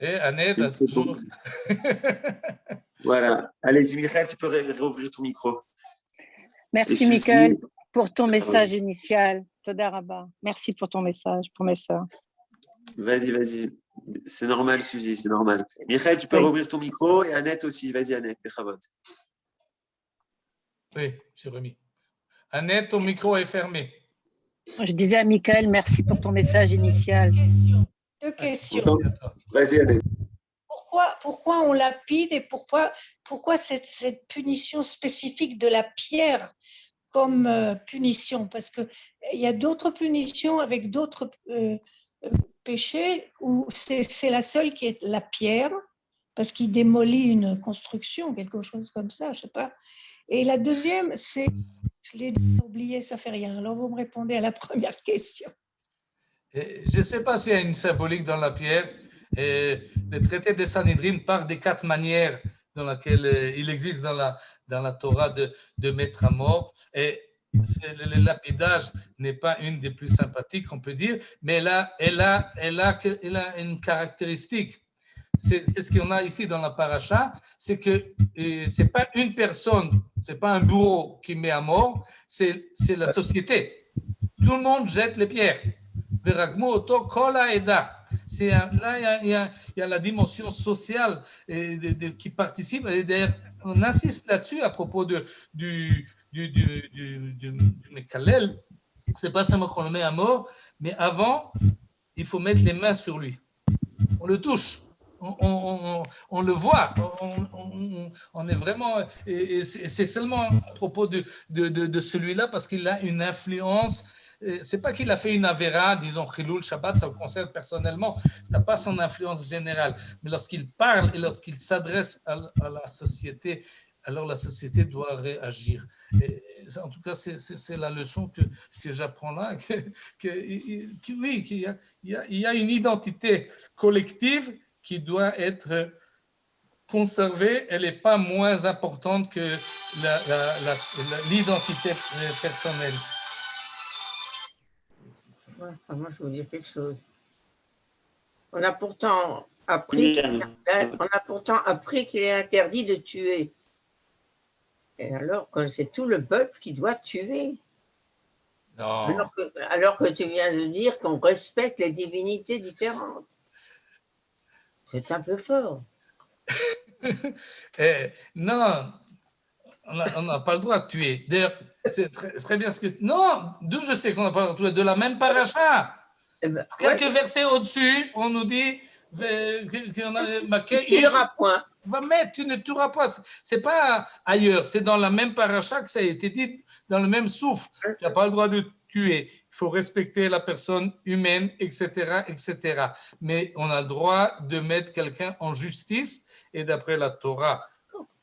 Et Annette Une a toujours. seconde. Voilà. Allez-y, Michael, tu peux réouvrir ton micro. Merci, Et Michael, Suzy, pour ton message initial. Toda Rabba. Merci pour ton message, pour mes sœurs. vas-y. C'est normal, Suzy, c'est normal. Michael, tu peux Oui. rouvrir ton micro et Annette aussi. Vas-y, Annette, Bechavot. Oui, j'ai remis. Annette, ton micro est fermé. Je disais à Michael, merci pour ton message initial. Deux questions. Vas-y, Annette. Pourquoi on lapide et pourquoi cette punition spécifique de la pierre comme punition? Parce qu'il y a d'autres punitions avec d'autres péchés où c'est la seule qui est la pierre, parce qu'il démolit une construction, quelque chose comme ça, je ne sais pas. Et la deuxième, c'est, je l'ai oublié, ça ne fait rien. Alors vous me répondez à la première question. Je ne sais pas s'il y a une symbolique dans la pierre. Le traité de Sanhedrin parle des 4 manières dans lesquelles il existe dans la Torah de mettre à mort. Et le lapidage n'est pas une des plus sympathiques, on peut dire, mais elle a une caractéristique. C'est ce qu'on a ici dans la paracha, c'est que ce n'est pas une personne, ce n'est pas un bourreau qui met à mort, c'est la société. Tout le monde jette les pierres. Là, il y a la dimension sociale qui participe. Et d'ailleurs, on insiste là-dessus à propos du Mekalel. Ce n'est pas seulement qu'on le met à mort, mais avant, il faut mettre les mains sur lui. On le touche. On le voit, on est vraiment, et c'est seulement à propos de celui-là parce qu'il a une influence. C'est pas qu'il a fait une avéra, disons Chiloul Shabbat, ça le concerne personnellement, ça n'a pas son influence générale, mais lorsqu'il parle et lorsqu'il s'adresse à la société, alors la société doit réagir. Et en tout cas, c'est la leçon que j'apprends là, oui, qu'il y a une identité collective qui doit être conservée, elle n'est pas moins importante que l'identité personnelle. Ouais, moi, je veux dire quelque chose. On a pourtant appris qu'il est interdit de tuer. Et alors que c'est tout le peuple qui doit tuer. Non. Alors que tu viens de dire qu'on respecte les divinités différentes. C'est un peu fort. Non, on n'a pas le droit de tuer. D'ailleurs, c'est très bien ce que... Non, d'où je sais qu'on n'a pas le droit de tuer? De la même paracha. Quelques versets au-dessus, on nous dit qu'on a marqué... Il n'y aura point. Va mettre, tu ne tueras pas. C'est pas ailleurs, c'est dans la même paracha que ça a été dit, dans le même souffle. Tu n'as pas le droit de tuer. Il faut respecter la personne humaine, etc., etc. Mais on a le droit de mettre quelqu'un en justice. Et d'après la Torah,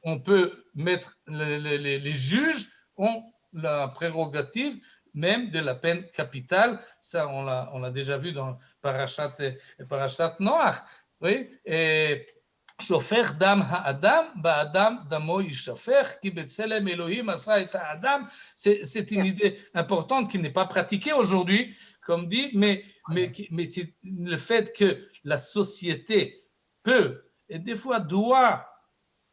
on peut mettre les juges ont la prérogative même de la peine capitale. Ça, on l'a déjà vu dans Parashat Noach. Oui, et שופך דם האדם, באדם דמו יישפך, כי בצלם אלוהים עשה את האדם. C'est une idée importante qui n'est pas pratiquée aujourd'hui, comme dit, mais c'est le fait que la société peut, et des fois doit,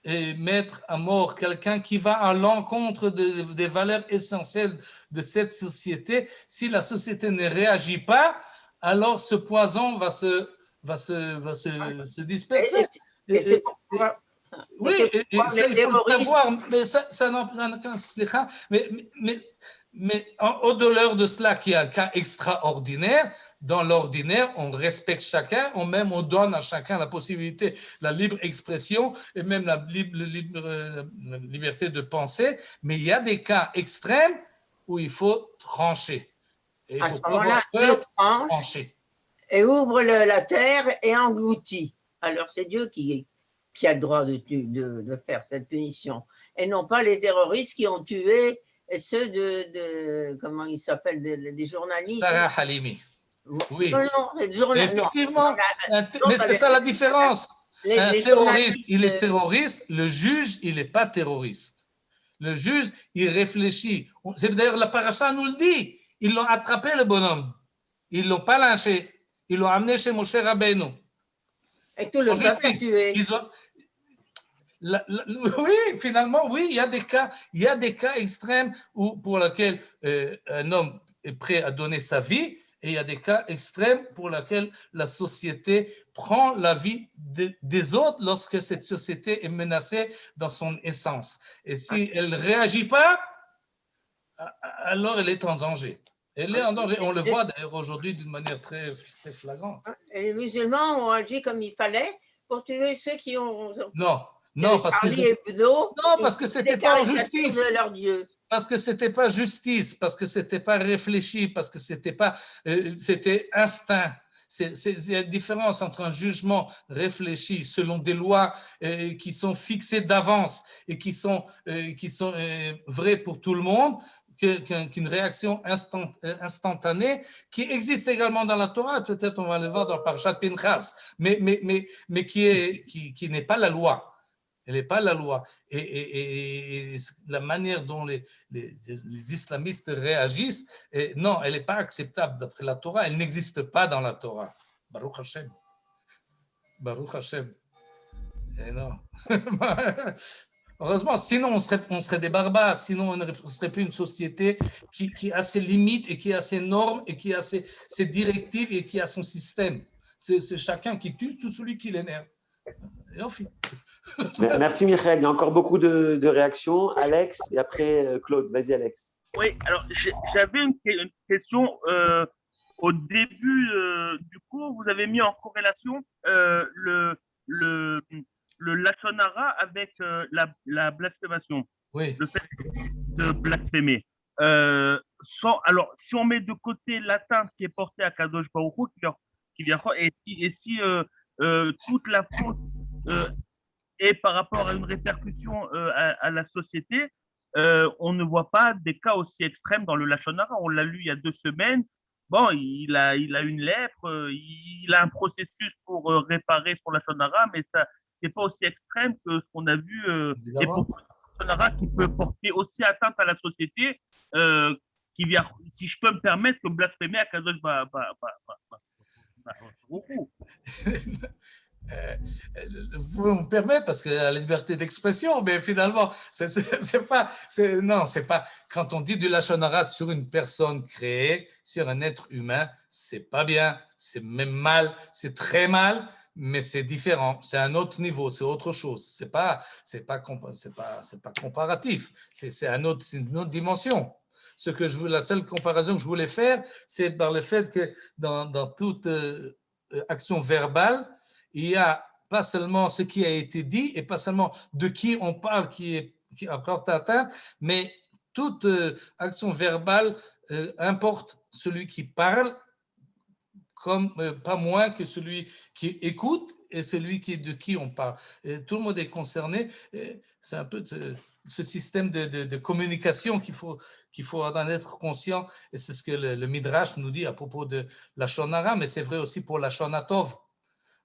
mettre à mort quelqu'un qui va à l'encontre des valeurs essentielles de cette société. Si la société ne réagit pas, alors ce poison va se disperser. Et c'est pourquoi. Oui, et ça, il faut le savoir, mais ça n'a qu'un slicha. Mais au-delà de cela, qui est un cas extraordinaire, dans l'ordinaire, on respecte chacun, on donne à chacun la possibilité, la libre expression et même la liberté de penser. Mais il y a des cas extrêmes où il faut trancher. Et à ce moment-là, Dieu tranche et ouvre la terre et engloutit. Alors c'est Dieu qui a le droit de faire cette punition. et non pas les terroristes qui ont tué ceux comment ils s'appellent, des journalistes. Sarah Halimi. Oui. Non, les journalistes. Effectivement, mais c'est ça la différence. Un terroriste, il est terroriste, le juge, il n'est pas terroriste. Le juge, il réfléchit. C'est d'ailleurs la paracha nous le dit. Ils l'ont attrapé, le bonhomme. Ils ne l'ont pas lynché. Ils l'ont amené chez Moshe Rabbeinu. Et tout le peuple a tué. Oui, finalement, oui, il y a des cas extrêmes pour lesquels un homme est prêt à donner sa vie, et il y a des cas extrêmes pour lesquels la société prend la vie des autres lorsque cette société est menacée dans son essence. Et si elle ne réagit pas, alors elle est en danger. Elle est en danger. On le voit d'ailleurs aujourd'hui d'une manière très, très flagrante. Et les musulmans ont agi comme il fallait pour tuer ceux qui ont... Non, parce que c'était pas en justice. De leur Dieu. Parce que c'était pas justice, parce que c'était pas réfléchi, parce que c'était pas, c'était instinct. Il y a une différence entre un jugement réfléchi selon des lois qui sont fixées d'avance et qui sont vraies pour tout le monde, qu'une réaction instantanée qui existe également dans la Torah. Peut-être on va le voir dans le Parashat Pinchas, mais qui n'est pas la loi. Elle n'est pas la loi. Et la manière dont les islamistes réagissent, non, elle n'est pas acceptable d'après la Torah. Elle n'existe pas dans la Torah. Baruch Hashem. Baruch Hashem. Et non. Heureusement, sinon on serait des barbares, sinon on ne serait plus une société qui a ses limites et qui a ses normes et qui a ses directives et qui a son système. C'est chacun qui tue tout celui qui l'énerve. Et on finit. Merci Michael. Il y a encore beaucoup de réactions. Alex et après Claude. Vas-y Alex. Oui, alors j'avais une question. Au début du cours, vous avez mis en corrélation le lashon hara avec la blasphémation. Oui. Le fait de blasphémer. Alors, si on met de côté l'atteinte qui est portée à Kadosh Baruch Hu, et si toute la faute et par rapport à une répercussion à la société, on ne voit pas des cas aussi extrêmes dans le lashon hara. On l'a lu il y a 2 semaines. Bon, il a une lèpre, il a un processus pour réparer son lashon hara, mais ça, c'est pas aussi extrême que ce qu'on a vu. Et pour le lashon hara qui peut porter aussi atteinte à la société, qui vient, si je peux me permettre, que blasphémer à Kadosh Baruch Hu. Vous pouvez me permettre parce qu'il y a la liberté d'expression, mais finalement, c'est pas. Quand on dit du lashon hara sur une personne créée, sur un être humain, c'est pas bien, c'est même mal, c'est très mal, mais c'est différent, c'est un autre niveau, c'est autre chose. C'est pas comparatif, c'est une autre dimension. La seule comparaison que je voulais faire, c'est par le fait que dans toute action verbale, il n'y a pas seulement ce qui a été dit et pas seulement de qui on parle qui apporte atteinte, mais toute action verbale importe celui qui parle comme pas moins que celui qui écoute et celui de qui on parle. Et tout le monde est concerné. C'est un peu ce système de communication qu'il faut en être conscient. Et c'est ce que le Midrash nous dit à propos de la lashon hara, mais c'est vrai aussi pour la lashon tov.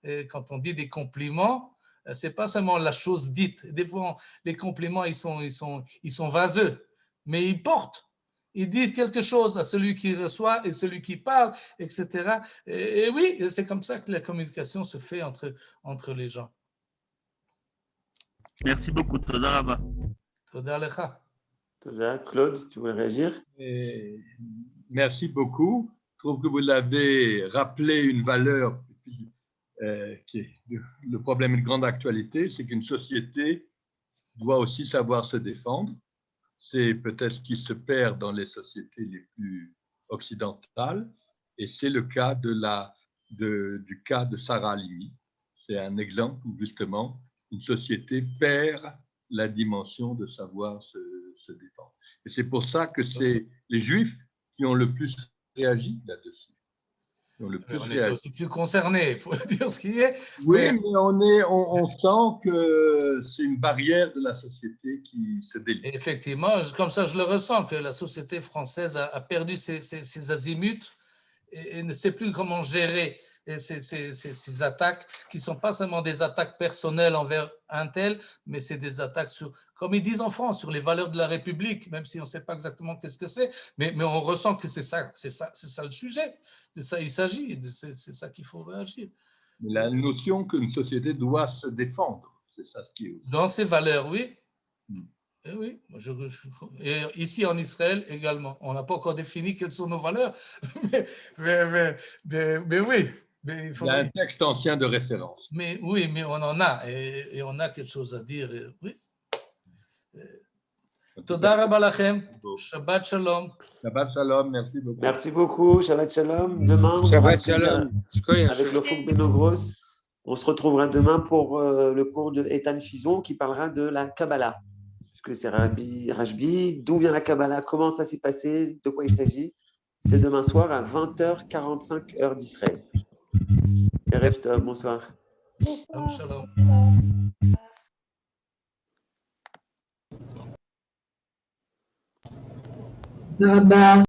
Et quand on dit des compliments, c'est pas seulement la chose dite. Des fois, les compliments, ils sont vaseux, mais ils portent. Ils disent quelque chose à celui qui reçoit et celui qui parle, etc. Et oui, c'est comme ça que la communication se fait entre les gens. Merci beaucoup. Toda Rabba. Toda lecha. Toda. Claude, tu veux réagir? Merci beaucoup. Je trouve que vous l'avez rappelé une valeur qui est le problème de grande actualité, c'est qu'une société doit aussi savoir se défendre. C'est peut-être ce qui se perd dans les sociétés les plus occidentales, et c'est le cas du cas de Sarah Halimi. C'est un exemple où justement une société perd la dimension de savoir se défendre. Et c'est pour ça que c'est les Juifs qui ont le plus réagi là-dessus. ont le plus On est réagi. aussi plus concernés, il faut dire ce qui est. Oui, mais- mais on sent que c'est une barrière de la société qui se délite. Et effectivement, comme ça, je le ressens, que la société française a perdu ses azimuts et ne sait plus comment gérer ces attaques qui ne sont pas seulement des attaques personnelles envers un tel, mais c'est des attaques sur, comme ils disent en France, sur les valeurs de la République, même si on ne sait pas exactement qu'est-ce que c'est, mais on ressent que c'est ça le sujet, de ça il s'agit, c'est ça qu'il faut réagir. Mais la notion qu'une société doit se défendre, c'est ça ce qui est aussi. Dans ces valeurs, oui. Mm. Et oui, et ici en Israël également. On n'a pas encore défini quelles sont nos valeurs, mais oui. Mais Il y a un texte ancien de référence. Mais oui, mais on en a, et on a quelque chose à dire. Oui. Toda rabba lachem. Shabbat shalom. Shabbat shalom, merci beaucoup. Merci beaucoup, Shabbat Shalom. Demain, on aura Shabbat le plaisir Shalom. avec le Fouk Benogros. On se retrouvera demain pour le cours de Ethan Fison qui parlera de la Kabbalah. Puisque c'est Rajbi, d'où vient la Kabbalah, comment ça s'est passé, de quoi il s'agit. C'est demain soir à 20h45 heure d'Israël. Erev Tov, bonsoir. Shalom. Rabba.